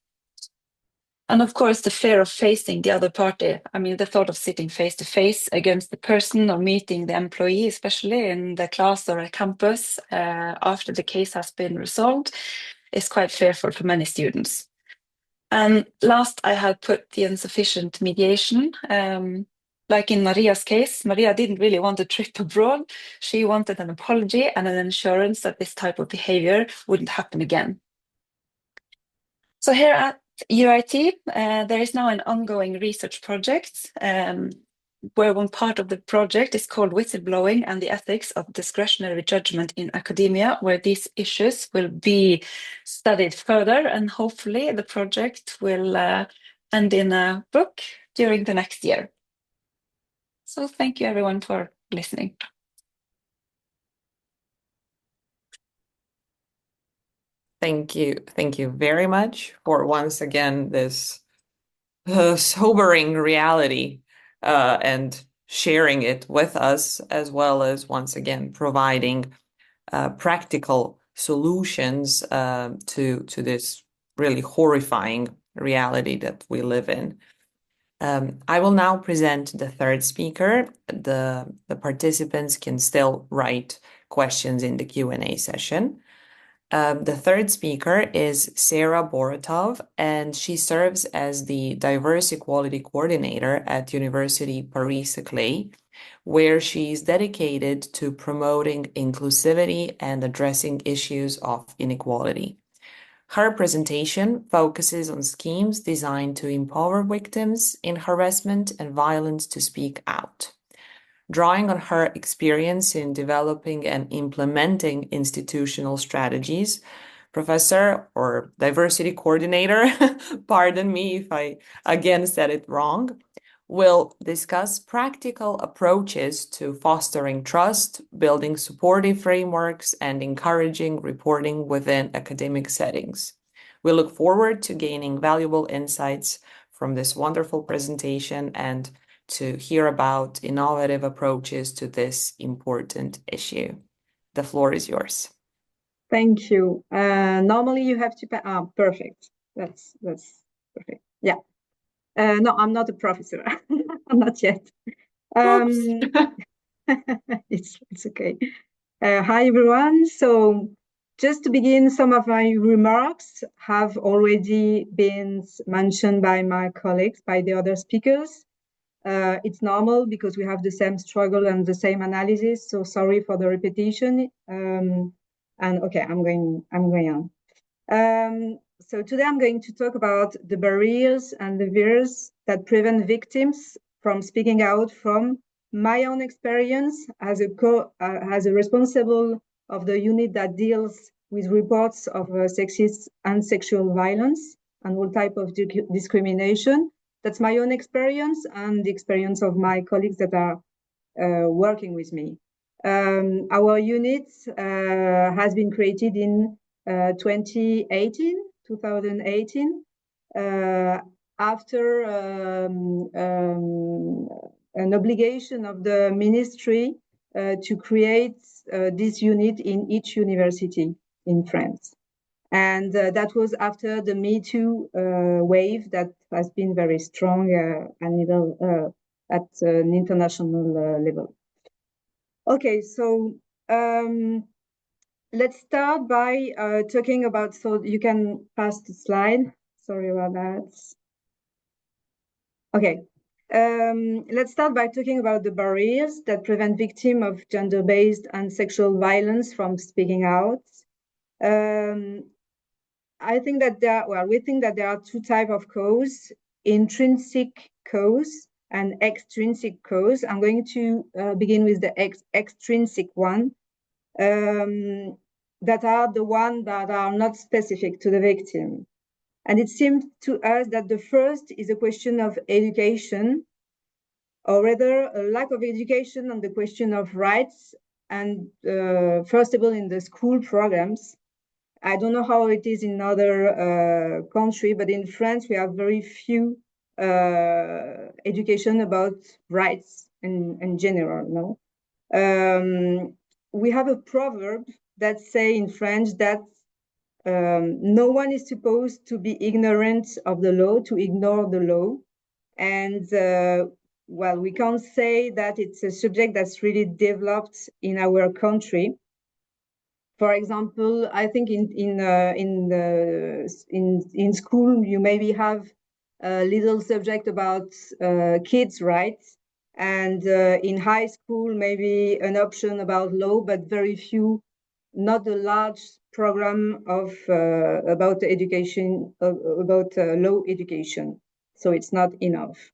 And of course, the fear of facing the other party. I mean, the thought of sitting face to face against the person or meeting the employee, especially in the class or a campus after the case has been resolved, is quite fearful for many students. And last, I had put the insufficient mediation. Like in Maria's case, Maria didn't really want a trip abroad. She wanted an apology and an assurance that this type of behavior wouldn't happen again. So here at UIT, there is now an ongoing research project where one part of the project is called Whistleblowing and the Ethics of Discretionary Judgment in Academia, where these issues will be studied further, and hopefully the project will end in a book during the next year. So thank you everyone for listening. Thank you. Thank you very much for once again this sobering reality and sharing it with us, as well as once again providing practical solutions to this really horrifying reality that we live in. I will now present the third speaker. The participants can still write questions in the Q&A session. The third speaker is Sarah Boratov, and she serves as the Diverse Equality Coordinator at University Paris-Saclay, where she is dedicated to promoting inclusivity and addressing issues of inequality. Her presentation focuses on schemes designed to empower victims in harassment and violence to speak out. Drawing on her experience in developing and implementing institutional strategies, Professor or Diversity Coordinator, pardon me if I again said it wrong, will discuss practical approaches to fostering trust, building supportive frameworks, and encouraging reporting within academic settings. We look forward to gaining valuable insights from this wonderful presentation and to hear about innovative approaches to this important issue. The floor is yours. Thank you. Normally you have to, perfect. That's perfect. Yeah. No, I'm not a professor. Not yet. It's okay. Hi everyone. So just to begin, some of my remarks have already been mentioned by my colleagues, by the other speakers. It's normal because we have the same struggle and the same analysis. So sorry for the repetition. And okay, I'm going on. So today I'm going to talk about the barriers and the fears that prevent victims from speaking out from my own experience as a responsible of the unit that deals with reports of sexist and sexual violence and all type of discrimination. That's my own experience and the experience of my colleagues that are working with me. Our unit has been created in 2018, after an obligation of the ministry to create this unit in each university in France. And that was after the Me Too wave that has been very strong and at an international level. Okay, so let's start by talking about, so you can pass the slide. Sorry about that. Okay, let's start by talking about the barriers that prevent victims of gender-based and sexual violence from speaking out. I think that we think that there are two types of cause: intrinsic cause and extrinsic cause. I'm going to begin with the extrinsic one, that are the ones that are not specific to the victim. And it seems to us that the first is a question of education, or rather a lack of education on the question of rights, and first of all in the school programs. I don't know how it is in other countries, but in France we have very few education about rights in general. No, we have a proverb that say in French that no one is supposed to be ignorant of the law, to ignore the law, and well, we can't say that it's a subject that's really developed in our country. For example, I think in school you maybe have a little subject about kids' rights, and in high school maybe an option about law, but very few, not a large program of about education, about law education. So it's not enough.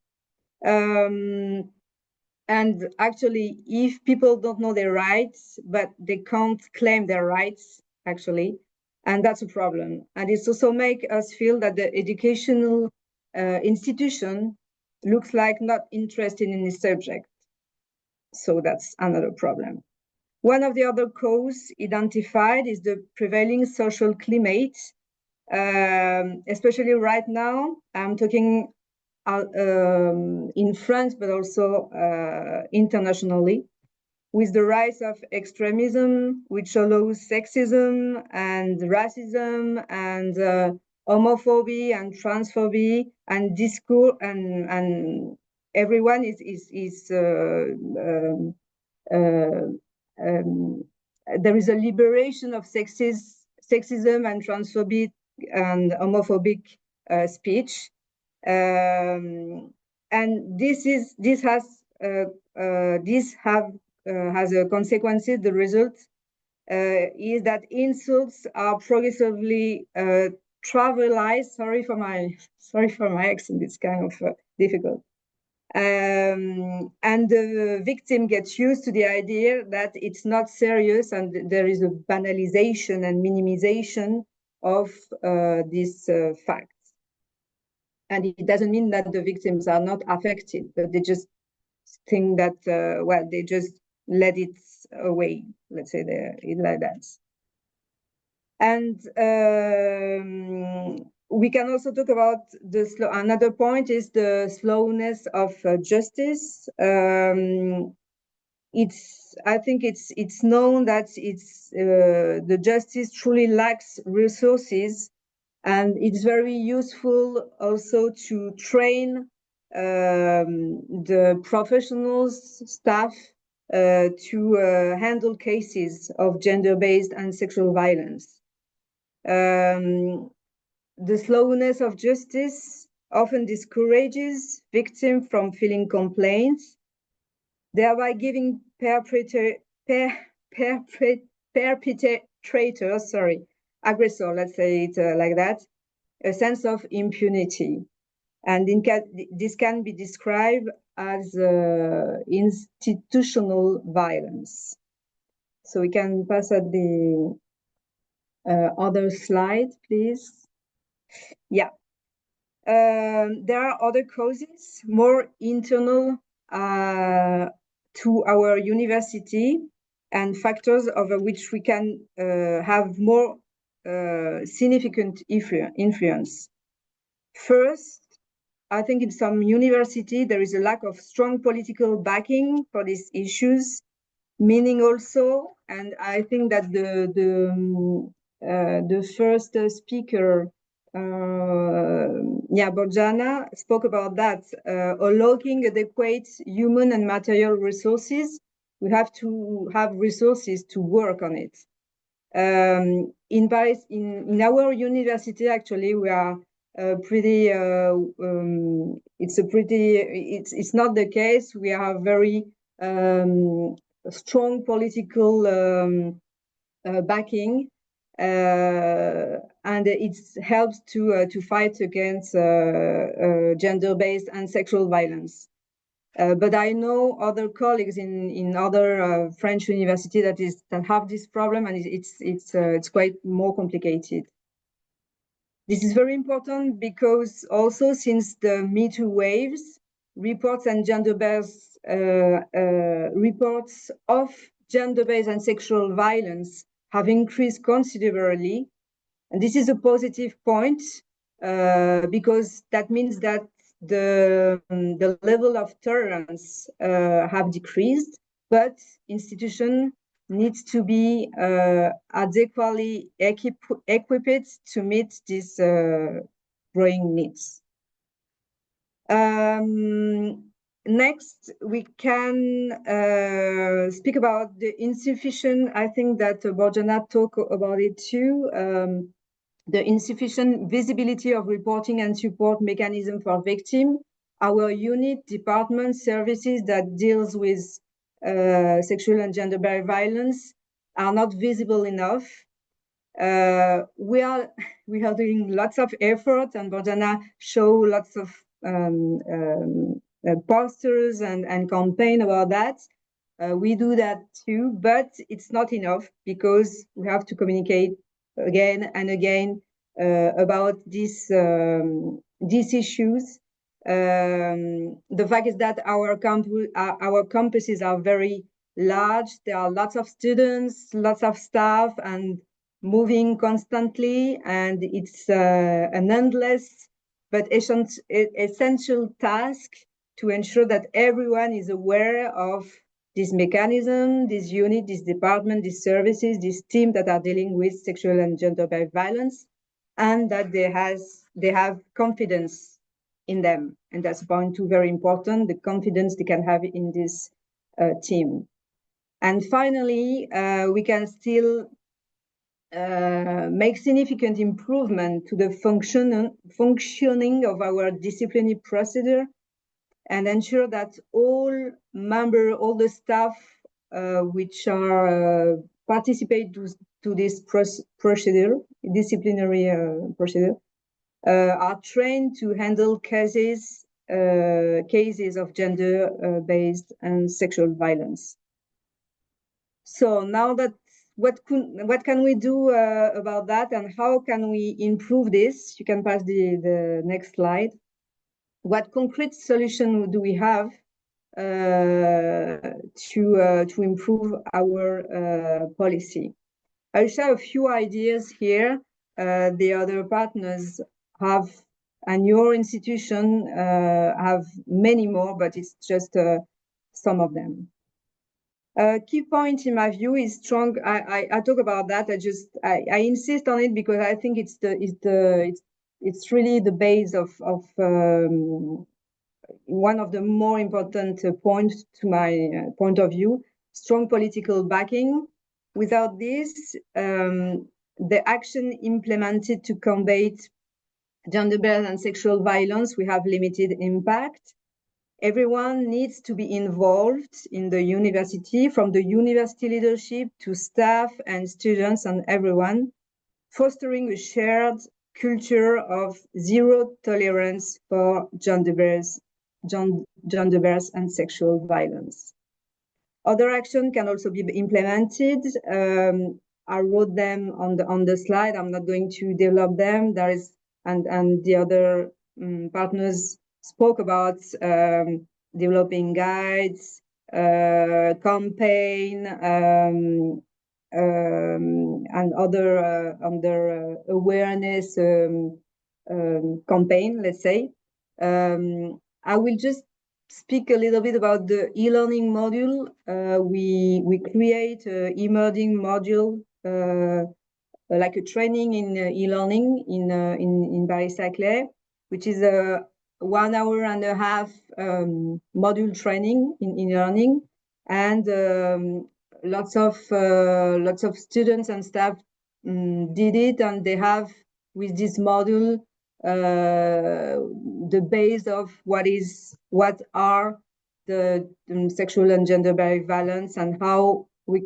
And actually, if people don't know their rights, but they can't claim their rights, actually, and that's a problem. And it's also make us feel that the educational institution looks like not interested in the subject. So that's another problem. One of the other causes identified is the prevailing social climate, especially right now. I'm talking in France, but also internationally, with the rise of extremism, which allows sexism and racism and homophobia and transphobia and discourse, and everyone there is a liberation of sexism and transphobic and homophobic speech. And this has a consequences. The result is that insults are progressively trivialized. Sorry for my accent. It's kind of difficult. And the victim gets used to the idea that it's not serious, and there is a banalization and minimization of these facts. And it doesn't mean that the victims are not affected, but they just think that, well, they just let it away, let's say it like that. And we can also talk about another point is the slowness of justice. I think it's known that the justice truly lacks resources, and it's very useful also to train the professionals, staff, to handle cases of gender-based and sexual violence. The slowness of justice often discourages victims from filing complaints, thereby giving perpetrators, aggressor, let's say it like that, a sense of impunity. And this can be described as institutional violence. So we can pass at the other slide, please. Yeah. There are other causes, more internal to our university, and factors over which we can have more significant influence. First, I think in some university there is a lack of strong political backing for these issues, meaning also, and I think that the first speaker, Borjana, spoke about that. Unlocking adequate human and material resources, we have to have resources to work on it. In Paris, in our university, actually, we are pretty. It's not the case. We have very strong political backing, and it helps to fight against gender-based and sexual violence. But I know other colleagues in other French universities that have this problem, and it's quite more complicated. This is very important because also since the Me Too waves, reports and gender-based reports of gender-based and sexual violence have increased considerably, and this is a positive point because that means that the level of tolerance have decreased, but institution needs to be adequately equipped to meet these growing needs. Next, we can speak about the insufficient, I think that Borjana talked about it too, the insufficient visibility of reporting and support mechanism for victims. Our unit, department, services that deals with sexual and gender-based violence are not visible enough. We are doing lots of effort, and Borjana show lots of posters and campaign about that. We do that too, but it's not enough because we have to communicate again and again about these issues. The fact is that our campuses are very large. There are lots of students, lots of staff, and moving constantly, and it's an endless but essential task to ensure that everyone is aware of this mechanism, this unit, this department, these services, this team that are dealing with sexual and gender-based violence, and that they have confidence in them. And that's point two, very important, the confidence they can have in this team. And finally, we can still make significant improvement to the functioning of our disciplinary procedure and ensure that all the staff which are participate to this disciplinary procedure, are trained to handle cases of gender-based and sexual violence. So now that what can we do about that, and how can we improve this? You can pass the next slide. What concrete solution do we have to improve our policy? I'll share a few ideas here. The other partners have, and your institution have many more, but it's just some of them. Key point in my view is strong. I talk about that. I insist on it because I think it's really the base of one of the more important points to my point of view. Strong political backing. Without this, the action implemented to combat gender-based and sexual violence will have limited impact. Everyone needs to be involved in the university, from the university leadership to staff and students and everyone, fostering a shared culture of zero tolerance for gender-based and sexual violence. Other action can also be implemented. I wrote them on the slide. I'm not going to develop them. There is, and the other partners spoke about developing guides, campaign, and other under awareness campaign, let's say. I will just speak a little bit about the e-learning module. We create an e-learning module, like a training in e-learning in Paris-Saclay, which is a 1.5 hour module training in e-learning, and lots of students and staff did it, and they have with this module the base of what are the sexual and gender-based violence, and how we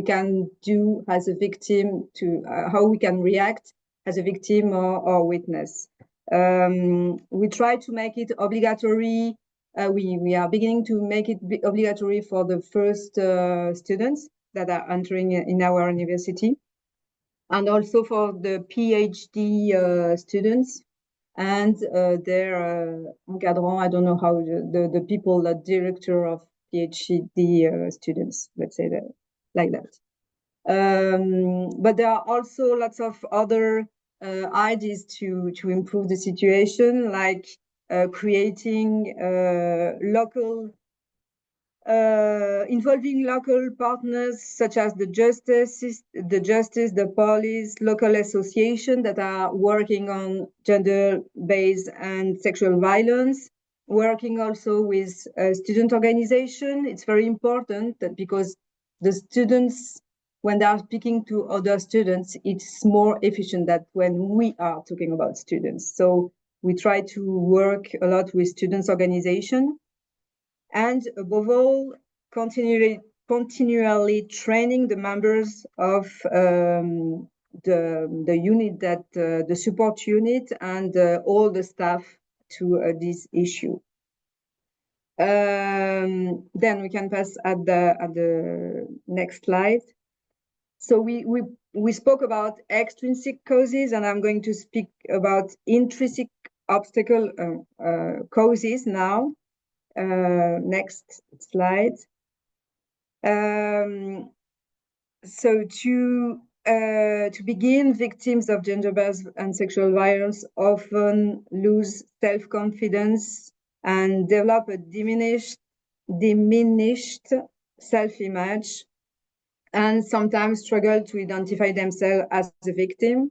can do as a victim, to how we can react as a victim or witness. We try to make it obligatory. We are beginning to make it obligatory for the first students that are entering in our university, and also for the PhD students and their encadrants. I don't know how the people, the director of PhD students, let's say that like that. But there are also lots of other ideas to improve the situation, like creating involving local partners such as the justice, the police, local associations that are working on gender-based and sexual violence, working also with student organization. It's very important that because the students, when they are speaking to other students, it's more efficient than when we are talking about students. So we try to work a lot with students organization, and above all, continually training the members of the unit, that the support unit, and all the staff to this issue. Then we can pass at the next slide. So we spoke about extrinsic causes, and I'm going to speak about intrinsic obstacle causes now. Next slide. So to begin, victims of gender-based and sexual violence often lose self-confidence and develop a diminished self-image, and sometimes struggle to identify themselves as a victim.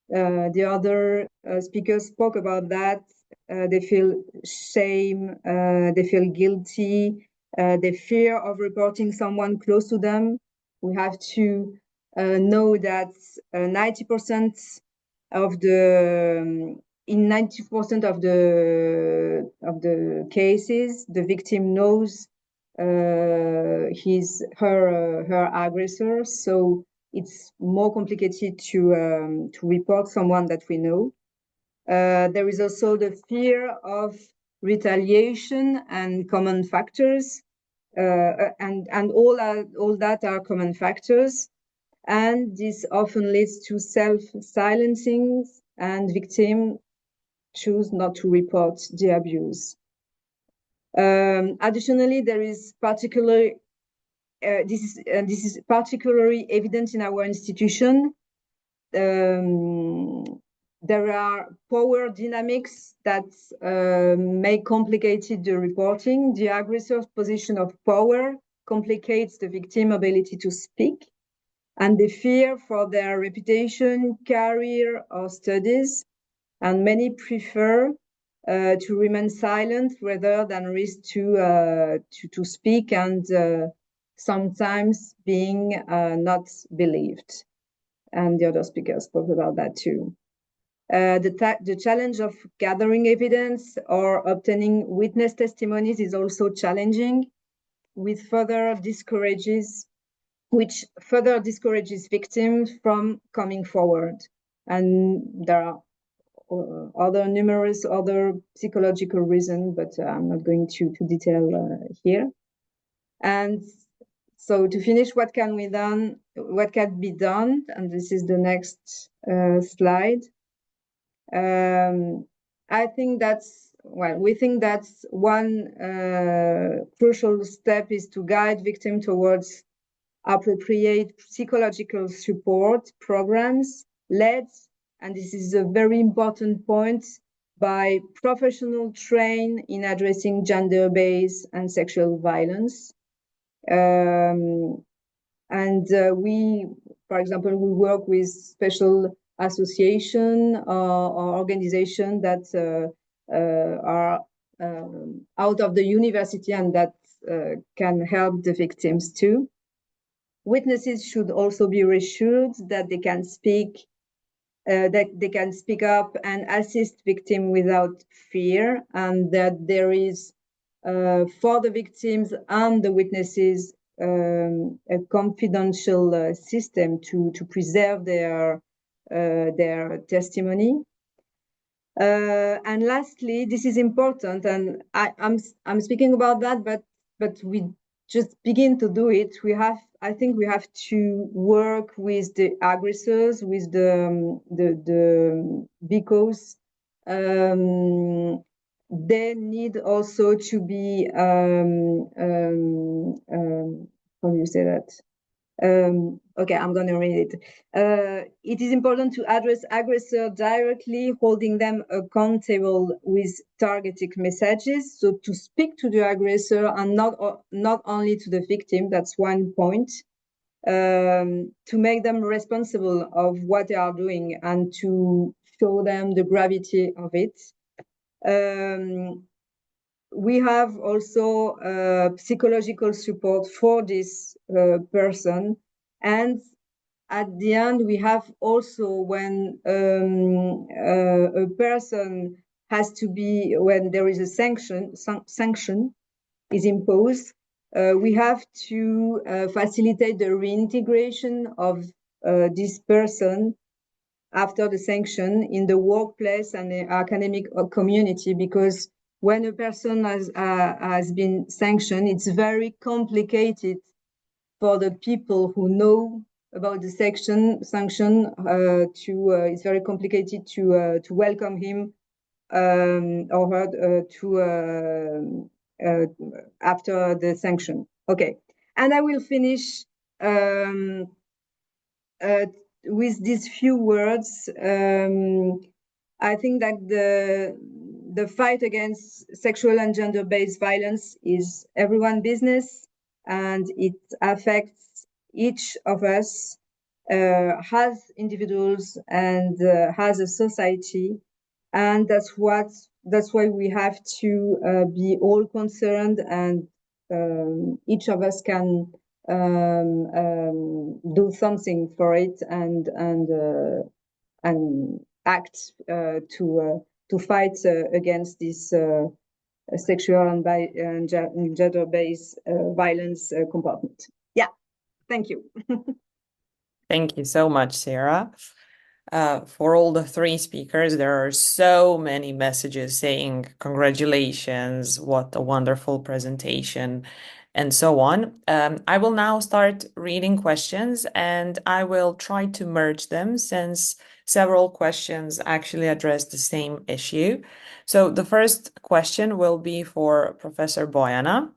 The other speakers spoke about that. They feel shame, they feel guilty, they fear of reporting someone close to them. We have to know that 90% of the in 90% of the cases, the victim knows her aggressor. So it's more complicated to report someone that we know. There is also the fear of retaliation and common factors, and all that are common factors, and this often leads to self-silencing, and victims choose not to report the abuse. Additionally, there is particularly this is particularly evident in our institution. There are power dynamics that make complicated the reporting. The aggressor's position of power complicates the victim's ability to speak, and the fear for their reputation, career, or studies. And many prefer to remain silent rather than risk to speak, and sometimes being not believed. And the other speakers spoke about that too. The challenge of gathering evidence or obtaining witness testimonies is also challenging, which further discourages victims from coming forward. And there are numerous other psychological reasons, but I'm not going to detail here. And so to finish, what can be done? And this is the next slide. I think we think that's one crucial step is to guide victims towards appropriate psychological support programs led, and this is a very important point, by professionals trained in addressing gender-based and sexual violence. For example, we work with special association or organization that are out of the university, and that can help the victims too. Witnesses should also be reassured that they can speak up and assist victims without fear, and that there is for the victims and the witnesses a confidential system to preserve their testimony. And lastly, this is important, and I'm speaking about that, but we just begin to do it. I think we have to work with the aggressors, with because they need also to be how do you say that? Okay, I'm going to read it. It is important to address aggressor directly, holding them accountable with targeted messages. So to speak to the aggressor and not only to the victim, that's one point. To make them responsible of what they are doing and to show them the gravity of it. we have also psychological support for this person. And at the end, we have also when a person has to be, when there is a sanction is imposed, we have to facilitate the reintegration of this person after the sanction in the workplace and the academic community, because when a person has been sanctioned, it's very complicated for the people who know about the sanction. It's very complicated to welcome him or her after the sanction. Okay, and I will finish with these few words. I think that the fight against sexual and gender-based violence is everyone's business, and it affects each of us as individuals and as a society, and that's why we have to be all concerned, and each of us can do something for it and act to fight against this sexual and gender-based violence component. Yeah, thank you. Thank you so much, Sarah. For all the three speakers, there are so many messages saying congratulations, what a wonderful presentation, and so on. I will now start reading questions, and I will try to merge them since several questions actually address the same issue. So the first question will be for Professor Bojana.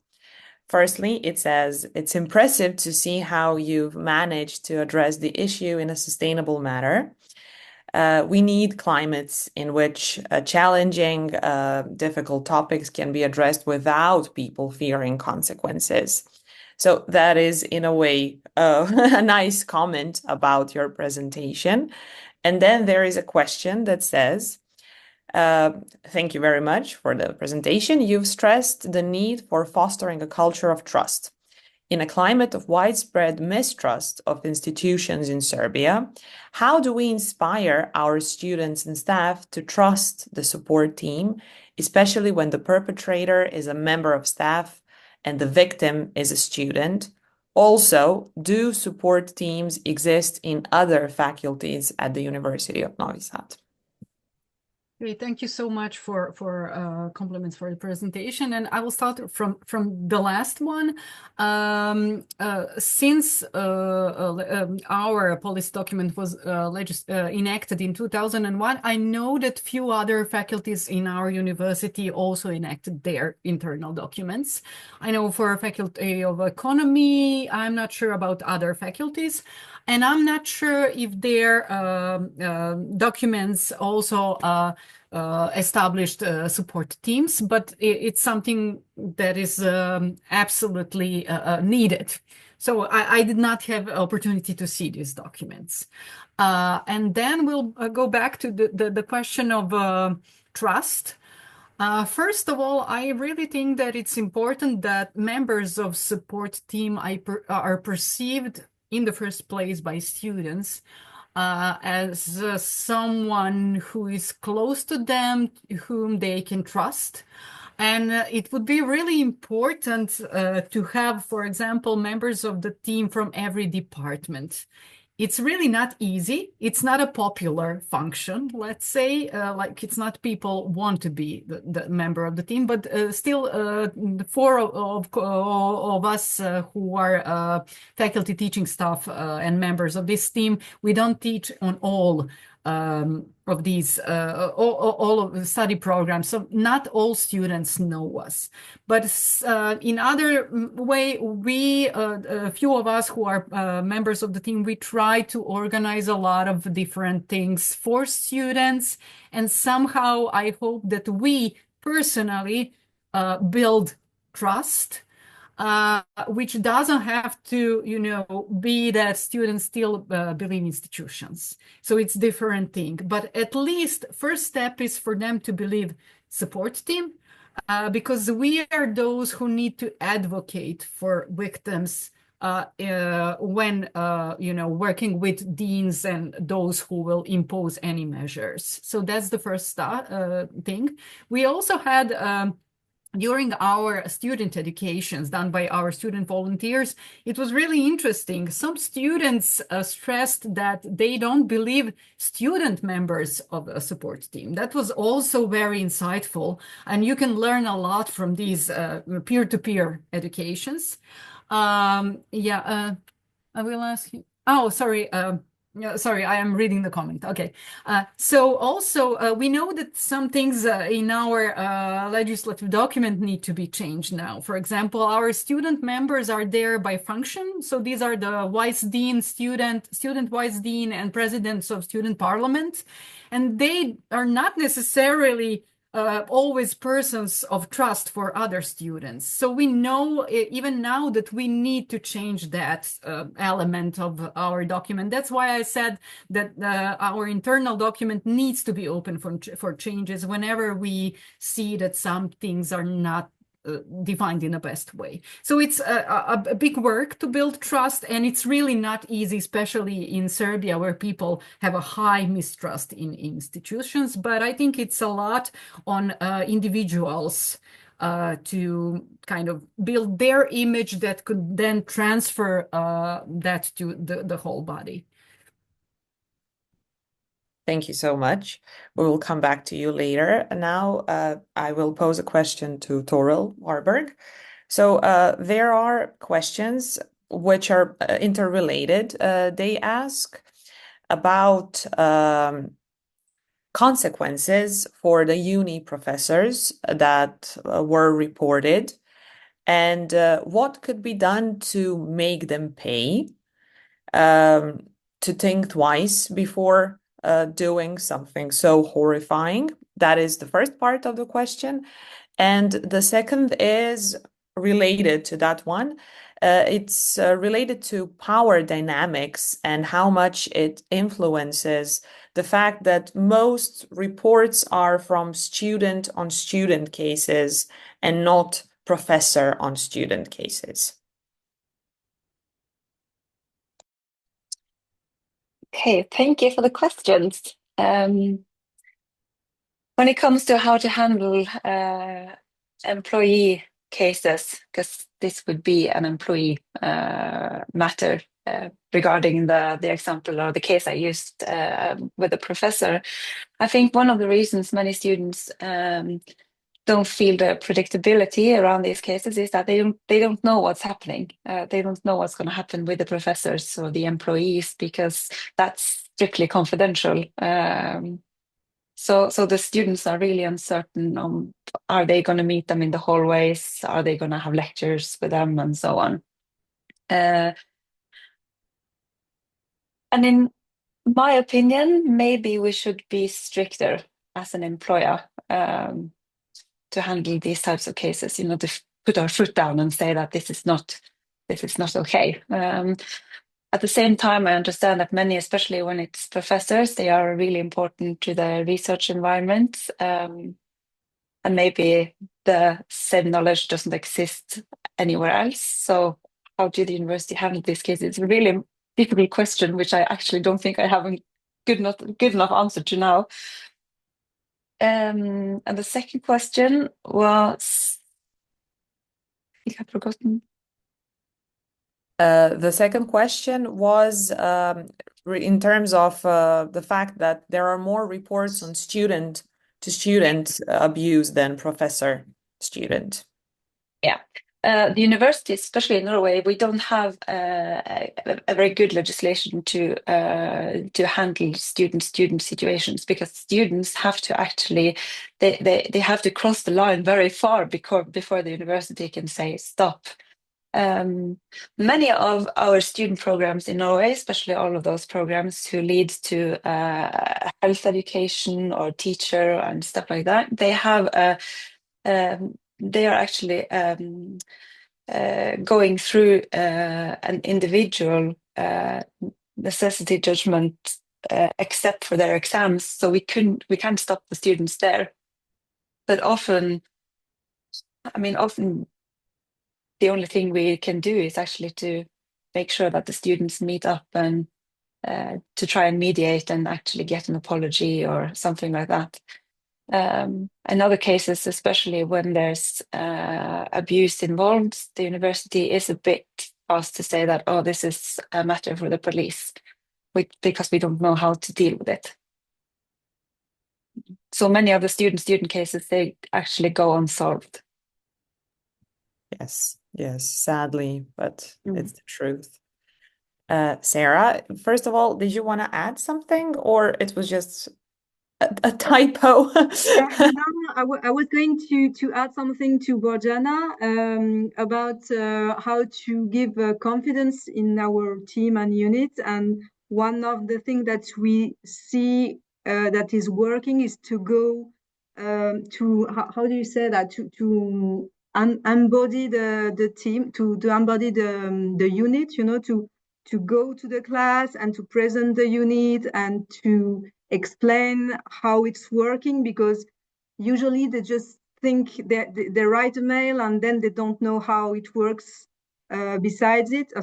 Firstly, it says, it's impressive to see how you've managed to address the issue in a sustainable manner. We need climates in which challenging, difficult topics can be addressed without people fearing consequences. So that is, in a way, a nice comment about your presentation. And then there is a question that says, thank you very much for the presentation. You've stressed the need for fostering a culture of trust. In a climate of widespread mistrust of institutions in Serbia, how do we inspire our students and staff to trust the support team, especially when the perpetrator is a member of staff and the victim is a student? Also, do support teams exist in other faculties at the University of Novi Sad? Great, thank you so much for compliments for the presentation, and I will start from the last one. Since our policy document was enacted in 2001, I know that few other faculties in our university also enacted their internal documents. I know for a faculty of economy, I'm not sure about other faculties. And I'm not sure if their documents also established support teams, but it's something that is absolutely needed. So I did not have opportunity to see these documents. And then we'll go back to the question of trust. First of all, I really think that it's important that members of support team are perceived in the first place by students as someone who is close to them, whom they can trust. And it would be really important to have, for example, members of the team from every department. It's really not easy. It's not a popular function, let's say, like it's not people want to be the member of the team, but still the four of us who are faculty teaching staff and members of this team, we don't teach on all of these, all of the study programs. So not all students know us. But in other way, we, a few of us who are members of the team, we try to organize a lot of different things for students. And somehow I hope that we personally build trust, which doesn't have to, be that students still believe in institutions. So it's different thing. But at least first step is for them to believe support team, because we are those who need to advocate for victims when working with deans and those who will impose any measures. So that's the first thing. We also had during our student educations done by our student volunteers, it was really interesting. Some students stressed that they don't believe student members of a support team. That was also very insightful, and you can learn a lot from these peer-to-peer educations. I will ask you. Oh, sorry. Sorry, I am reading the comment. Okay. So also, we know that some things in our legislative document need to be changed now. For example, our student members are there by function. So these are the vice dean, student vice dean, and presidents of student parliament. And they are not necessarily always persons of trust for other students. So we know even now that we need to change that element of our document. That's why I said that our internal document needs to be open for changes whenever we see that some things are not defined in the best way. So it's a big work to build trust, and it's really not easy, especially in Serbia, where people have a high mistrust in institutions. But I think it's a lot on individuals to kind of build their image that could then transfer that to the whole body. Thank you so much. We will come back to you later. Now, I will pose a question to Toril Warburg. So there are questions which are interrelated. They ask about consequences for the uni professors that were reported, and what could be done to make them pay, to think twice before doing something so horrifying. That is the first part of the question. And the second is related to that one. It's related to power dynamics and how much it influences the fact that most reports are from student on student cases and not professor on student cases. Okay, thank you for the questions. When it comes to how to handle employee cases, because this would be an employee matter regarding the example or the case I used with the professor, I think one of the reasons many students don't feel the predictability around these cases is that they don't know what's happening. They don't know what's going to happen with the professors or the employees, because that's strictly confidential. So the students are really uncertain on, are they going to meet them in the hallways? Are they going to have lectures with them, and so on? And in my opinion, maybe we should be stricter as an employer to handle these types of cases, to put our foot down and say that this is not okay. At the same time, I understand that many, especially when it's professors, they are really important to the research environment, and maybe the same knowledge doesn't exist anywhere else. So how do the university handle this case? It's a really difficult question, which I actually don't think I have a good enough answer to now. And the second question was, I think I've forgotten. The second question was in terms of the fact that there are more reports on student to student abuse than professor student. Yeah. The university, especially in Norway, we don't have a very good legislation to handle student situations, because students have to actually they have to cross the line very far before the university can say stop. Many of our student programs in Norway, especially all of those programs who lead to health education or teacher and stuff like that, they have they are actually going through an individual necessity judgment, except for their exams. So we can't stop the students there. But often I mean, often the only thing we can do is actually to make sure that the students meet up and to try and mediate and actually get an apology or something like that. In other cases, especially when there's abuse involved, the university is a bit fast to say that, oh, this is a matter for the police, because we don't know how to deal with it. So many of the student cases, they actually go unsolved. Yes, yes, sadly, but Mm. it's the truth. Sarah, first of all, did you want to add something, or it was just a typo? No, I was going to add something to Borjana about how to give confidence in our team and unit. And one of the things that we see that is working is to go to how do you say that, to embody the team, to embody the unit, you know, to go to the class and to present the unit and to explain how it's working, because usually they just think they write a mail and then they don't know how it works besides it.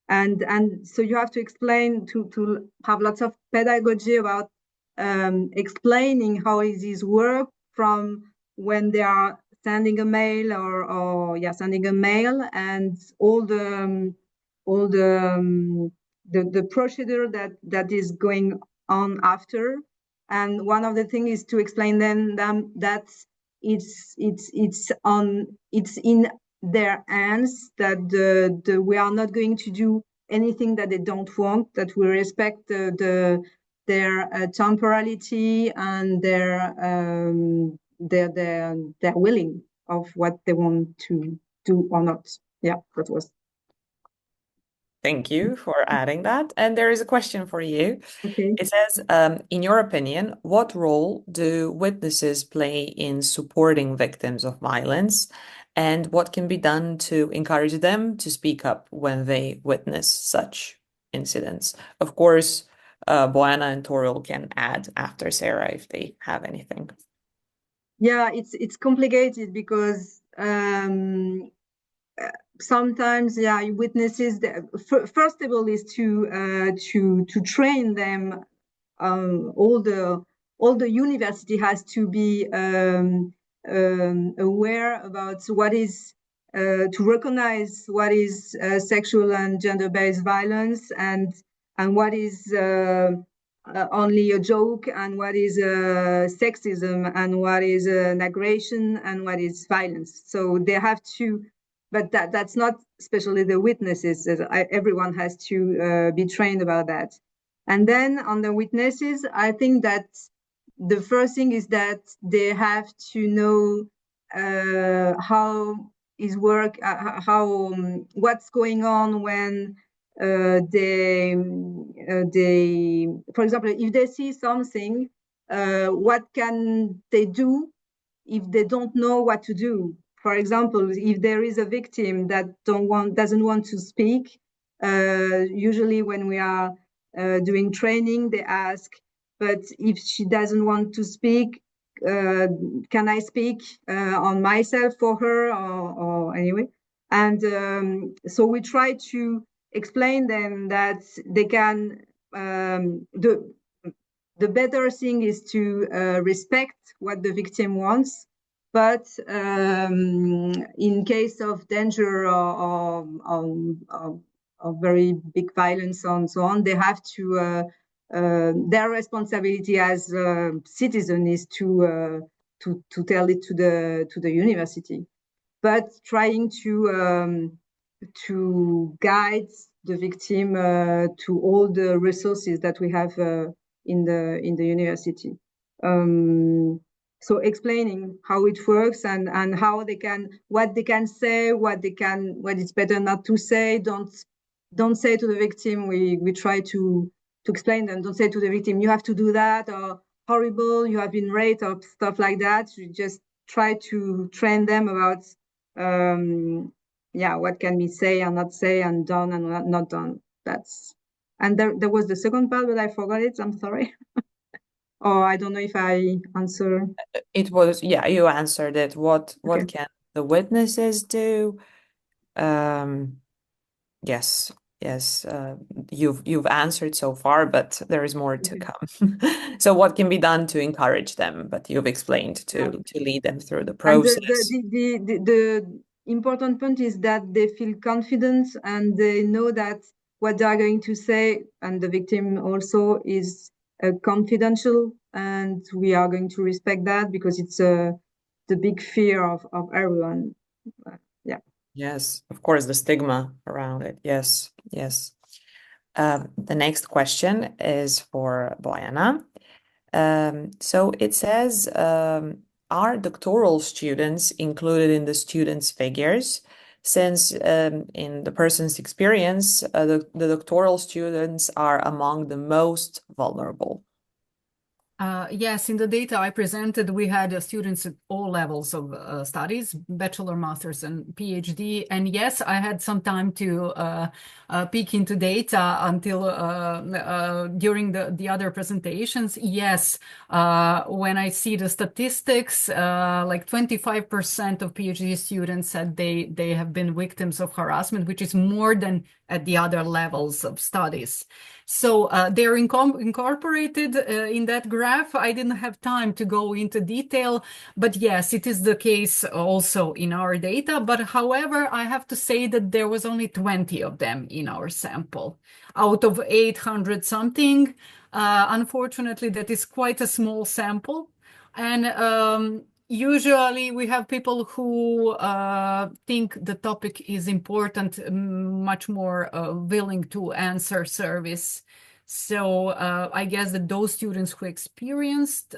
And so you have to explain, to have lots of pedagogy about explaining how it is work, from when they are sending a mail or sending a mail, and all the procedure that is going on after. And one of the things is to explain them that it's in their hands, that we are not going to do anything that they don't want, that we respect their temporality and their willing of what they want to do or not. Yeah, that was. Thank you for adding that. And there is a question for you. Okay. It says, in your opinion, what role do witnesses play in supporting victims of violence, and what can be done to encourage them to speak up when they witness such incidents? Of course, Boana and Toril can add after Sarah if they have anything. Yeah, it's complicated because sometimes, witnesses. First of all, is to train them. All the university has to be aware about what is to recognize what is sexual and gender-based violence, and what is only a joke, and what is sexism, and what is an aggression, and what is violence. So they have to, but that's not especially the witnesses. Everyone has to be trained about that. And then on the witnesses, I think that the first thing is that they have to know how is work, what's going on when they, for example, if they see something, what can they do if they don't know what to do? For example, if there is a victim that doesn't want to speak, usually when we are doing training, they ask, but if she doesn't want to speak, can I speak on myself for her, or anyway? And so we try to explain them that they can, the better thing is to respect what the victim wants, but in case of danger or very big violence and so on, they have to, their responsibility as a citizen is to tell it to the university, but trying to guide the victim to all the resources that we have in the university. So explaining how it works, and how they can, what they can say, what it's better not to say. Don't say to the victim. We try to explain them. Don't say to the victim, you have to do that, or horrible, you have been raped, or stuff like that. We just try to train them about what can we say and not say, and done and not done. That's, and there was the second part, but I forgot it. I'm sorry. Or I don't know if I answer. It was, yeah, you answered it. What Okay. can the witnesses do? Yes, yes, you've answered so far, but there is more to Okay. come. So what can be done to encourage them? But you've explained to lead them through the And process. the important point is that they feel confident and they know that what they are going to say, and the victim also, is confidential, and we are going to respect that because it's the big fear of everyone. Yeah. Yes, of course, the stigma around it. Yes, yes. The next question is for Bojana. So it says, are doctoral students included in the students' figures? Since in the person's experience, the doctoral students are among the most vulnerable. Yes, in the data I presented, we had students at all levels of studies, bachelor, master's, and PhD. And yes, I had some time to peek into data until during the other presentations. Yes, when I see the statistics, like 25% of PhD students said they have been victims of harassment, which is more than at the other levels of studies. So they're incorporated in that graph. I didn't have time to go into detail, but yes, it is the case also in our data. But however, I have to say that there was only 20 of them in our sample out of 800 something. Unfortunately, that is quite a small sample. And usually we have people who think the topic is important, much more willing to answer service. So I guess that those students who experienced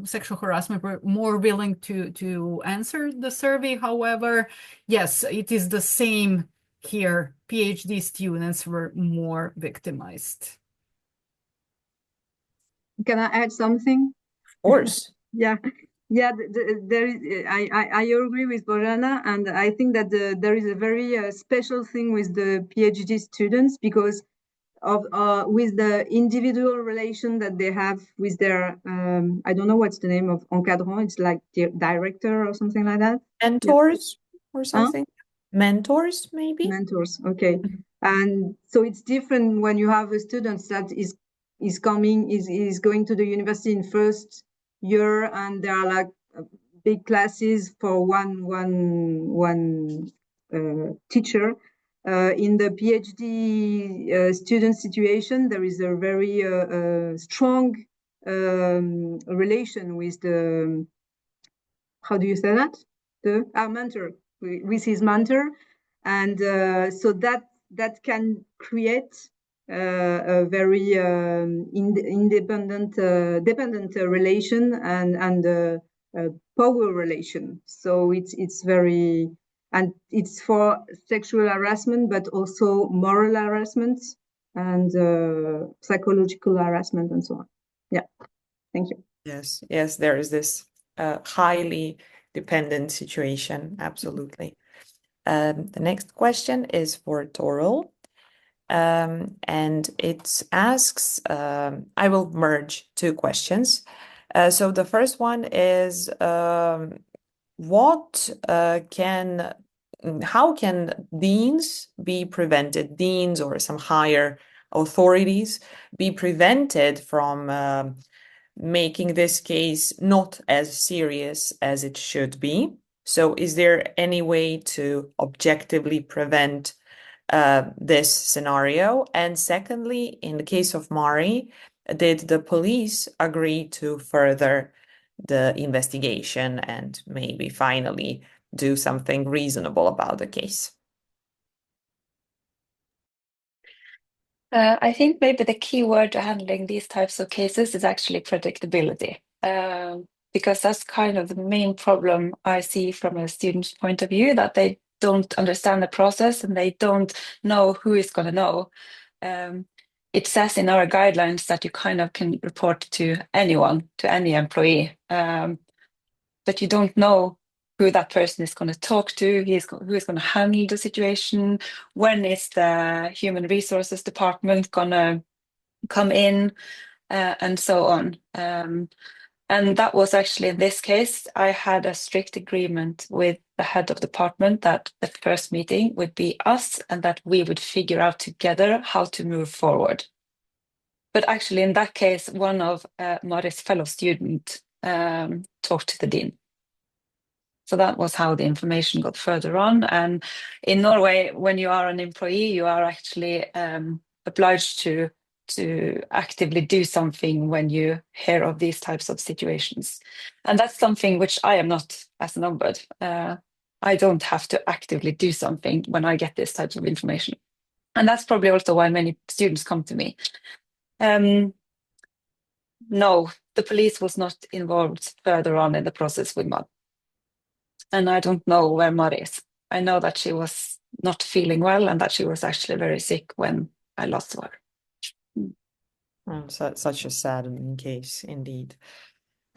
sexual harassment were more willing to answer the survey. However, yes, it is the same here. PhD students were more victimized. Can I add something? Of course. Yeah. Yeah, there is. I agree with Bojana, and I think that there is a very special thing with the PhD students because of with the individual relation that they have with their I don't know what's the name of encadrant. It's like the director or something like that. Mentors or Huh? something? Mentors, maybe? Mentors. Okay, and so it's different when you have a student that is going to the university in first year, and there are like big classes for one teacher. In the PhD student situation, there is a very strong relation with the, how do you say that? Our mentor, with his mentor. And so that can create a very independent, dependent relation and power relation. So it's very, and it's for sexual harassment, but also moral harassment and psychological harassment and so on. Yeah, thank you. Yes, yes, there is this highly dependent situation. Absolutely. The next question is for Toril. And it asks, I will merge two questions. So the first one is, how can deans be prevented, deans or some higher authorities be prevented from making this case not as serious as it should be? So is there any way to objectively prevent this scenario? And secondly, in the case of Mari, did the police agree to further the investigation and maybe finally do something reasonable about the case? I think maybe the key word to handling these types of cases is actually predictability, because that's kind of the main problem I see from a student's point of view, that they don't understand the process and they don't know who is going to know. It says in our guidelines that you kind of can report to anyone, to any employee, but you don't know who that person is going to talk to, who is going to handle the situation, when is the human resources department going to come in. and so on. And that was actually, in this case, I had a strict agreement with the head of department that the first meeting would be us and that we would figure out together how to move forward. But actually, in that case, one of Mari's fellow students talked to the dean. So that was how the information got further on. And in Norway, when you are an employee, you are actually obliged to actively do something when you hear of these types of situations. And that's something which I am not as an ombud. I don't have to actively do something when I get this type of information. And that's probably also why many students come to me. No, the police was not involved further on in the process with Mad. And I don't know where Mad is. I know that she was not feeling well and that she was actually very sick when I lost her. Such a saddening case indeed.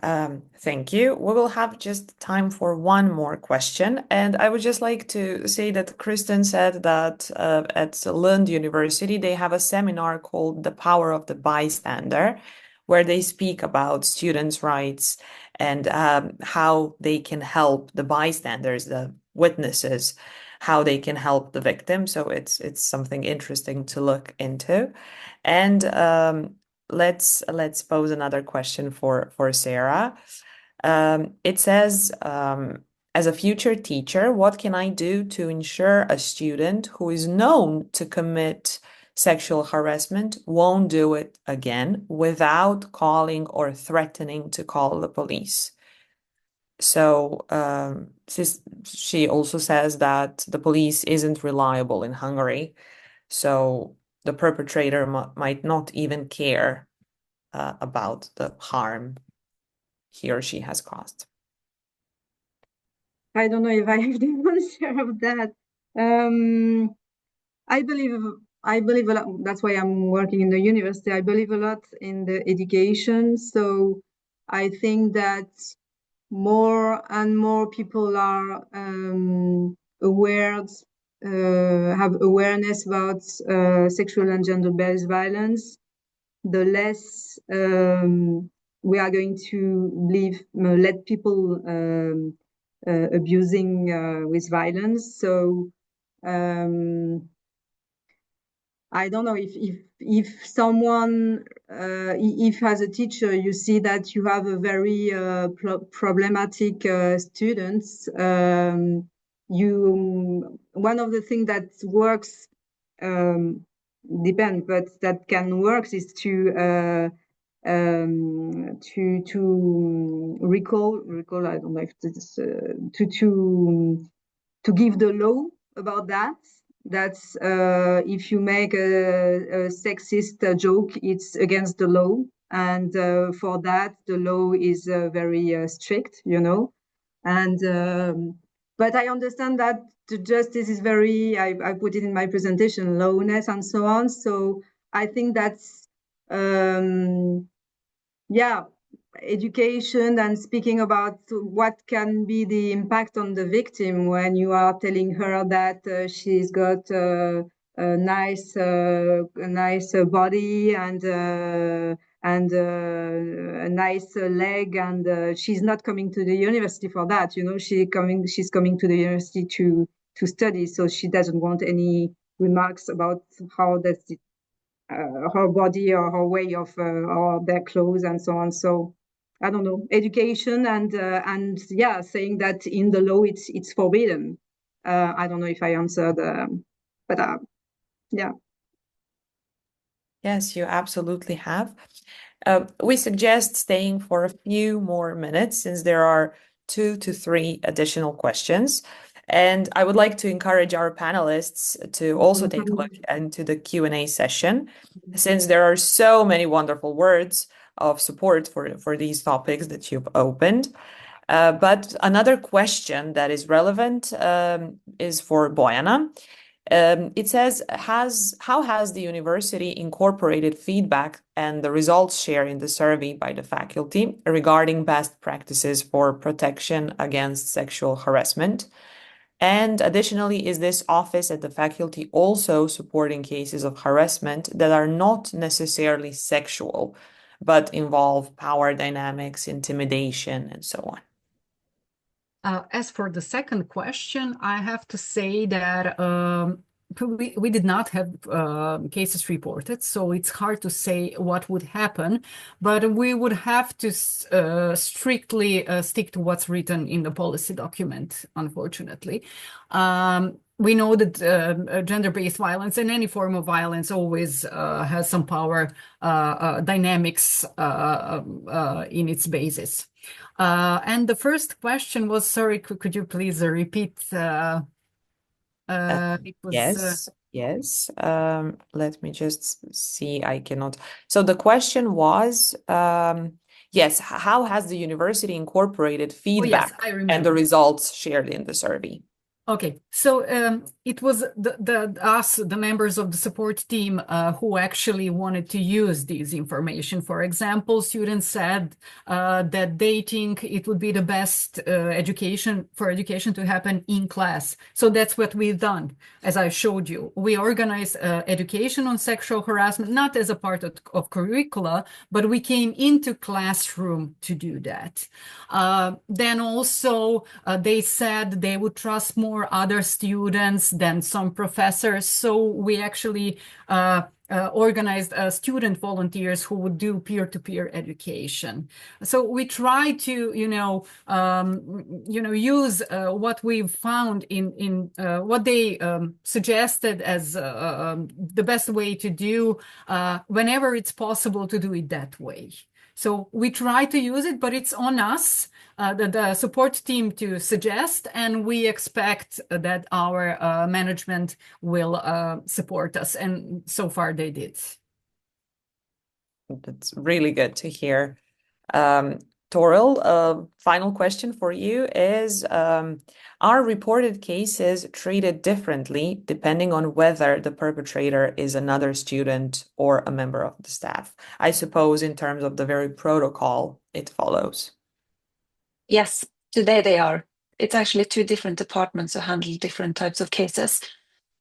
Thank you. We will have just time for one more question. And I would just like to say that Kristen said that at Lund University, they have a seminar called The Power of the Bystander, where they speak about students' rights and how they can help the bystanders, the witnesses, how they can help the victim. So it's something interesting to look into. And let's pose another question for Sarah. It says, as a future teacher, what can I do to ensure a student who is known to commit sexual harassment won't do it again without calling or threatening to call the police? So she also says that the police isn't reliable in Hungary. So the perpetrator might not even care about the harm he or she has caused. I don't know if I have the answer of that. I believe a lot. That's why I'm working in the university. I believe a lot in the education. So I think that more and more people are aware, have awareness about sexual and gender-based violence, the less we are going to let people abusing with violence. So I don't know if someone, if as a teacher you see that you have a very problematic students, one of the things that works depends, but that can work is to recall. I don't know if it's to give the law about that. That's if you make a sexist joke, it's against the law, and for that the law is very strict, you know. And but I understand that the justice is very, I put it in my presentation, lowness and so on. So I think that's yeah, education and speaking about what can be the impact on the victim when you are telling her that she's got a nice body and a nice leg, and she's not coming to the university for that, you know. She's coming to the university to study, so she doesn't want any remarks about how that's her body or her way of or their clothes and so on. So I don't know, education and yeah, saying that in the law it's forbidden. I don't know if I answered, but yeah. Yes, you absolutely have. We suggest staying for a few more minutes since there are 2 to 3 additional questions. And I would like to encourage our panelists to also take a look into the Q&A session, since there are so many wonderful words of support for these topics that you've opened. But another question that is relevant is for Bojana. It says, how has the university incorporated feedback and the results shared in the survey by the faculty regarding best practices for protection against sexual harassment? And additionally, is this office at the faculty also supporting cases of harassment that are not necessarily sexual, but involve power dynamics, intimidation, and so on. As for the second question, I have to say that we did not have cases reported, so it's hard to say what would happen, but we would have to strictly stick to what's written in the policy document, unfortunately. We know that gender-based violence and any form of violence always has some power dynamics in its basis. And the first question was, sorry, could you please repeat? It was, Yes. Let me just see. I cannot. So the question was, yes, how has the university incorporated feedback I and the remember. results shared in the survey? Okay, so it was us, the members of the support team, who actually wanted to use this information. For example, students said that they think it would be the best education to happen in class. So that's what we've done, as I showed you. We organized education on sexual harassment, not as a part of curricula, but we came into classroom to do that. Then also they said they would trust more other students than some professors. So we actually organized student volunteers who would do peer-to-peer education. So we try to, use what we've found in what they suggested as the best way to do whenever it's possible to do it that way. So we try to use it, but it's on us, the support team, to suggest, and we expect that our management will support us. And so far they did. That's really good to hear. Toril, final question for you is, are reported cases treated differently depending on whether the perpetrator is another student or a member of the staff? I suppose in terms of the very protocol it follows. Yes, today they are. It's actually two different departments who handle different types of cases.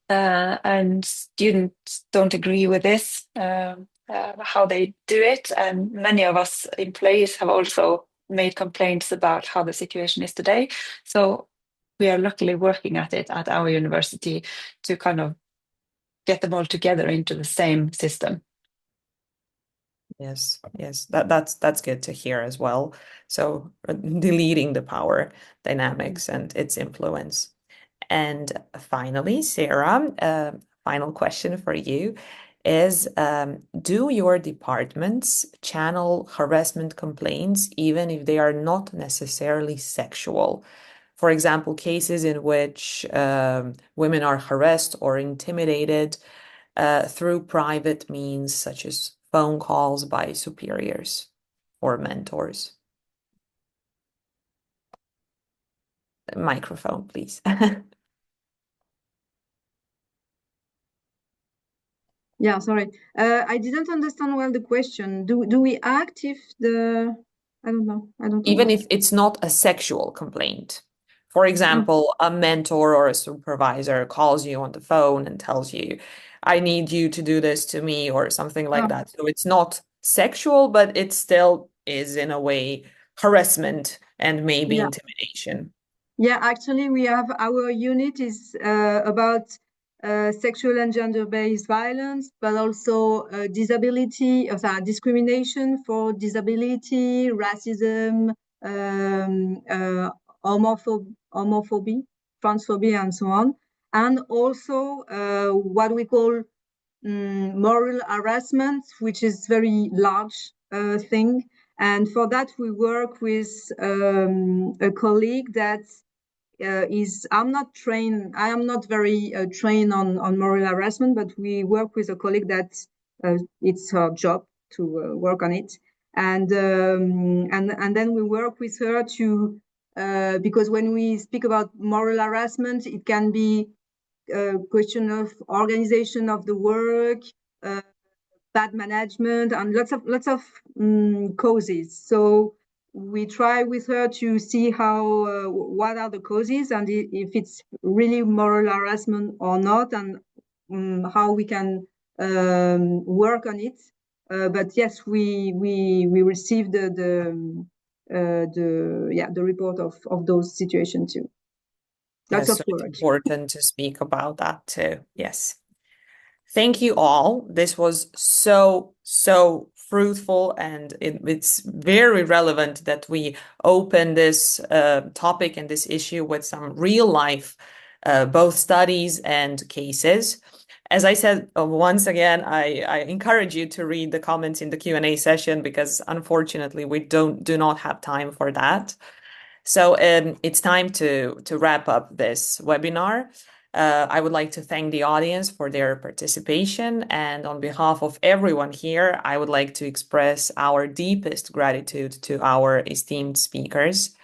And students don't agree with this, how they do it. And many of us employees have also made complaints about how the situation is today. So we are luckily working at it at our university to kind of get them all together into the same system. Yes, that's good to hear as well. So deleting the power dynamics and its influence. And finally, Sarah, final question for you is, do your departments channel harassment complaints even if they are not necessarily sexual? For example, cases in which women are harassed or intimidated through private means, such as phone calls by superiors or mentors. Microphone, please. Yeah, sorry. I didn't understand well the question. Do we act if I don't know. Even if it's not a sexual complaint. For example, a mentor or a supervisor calls you on the phone and tells you, I need you to do this to me, or something like that. So it's not sexual, but it still is in a way harassment and maybe intimidation. Yeah, actually, we have our unit is about sexual and gender-based violence, but also disability, discrimination for disability, racism, homophobia, transphobia, and so on. And also what we call moral harassment, which is very large thing. And for that, we work with a colleague that I'm not trained. I am not very trained on moral harassment, but we work with a colleague that it's her job to work on it, and then we work with her to because when we speak about moral harassment, it can be a question of organization of the work, bad management, and lots of causes. So we try with her to see how what are the causes and if it's really moral harassment or not, and how we can work on it But yes, we received the report of those situations too. Lots Yes, of so it's work. important to speak about that too. Yes. Thank you all. This was so fruitful, and it's very relevant that we open this topic and this issue with some real life, both studies and cases. As I said, once again, I encourage you to read the comments in the Q&A session because unfortunately we do not have time for that. So it's time to wrap up this webinar. I would like to thank the audience for their participation, and on behalf of everyone here, I would like to express our deepest gratitude to our esteemed speakers.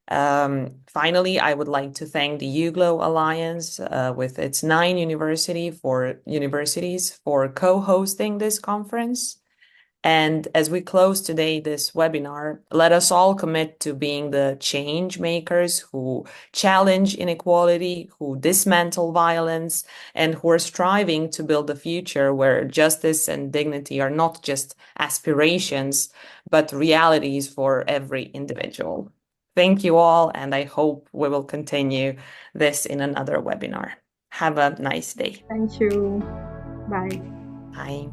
Finally, I would like to thank the UGLO Alliance with its 9 universities for co-hosting this conference. And as we close today this webinar, let us all commit to being the change makers who challenge inequality, who dismantle violence, and who are striving to build a future where justice and dignity are not just aspirations, but realities for every individual. Thank you all, and I hope we will continue this in another webinar. Have a nice day. Thank you. Bye. Bye.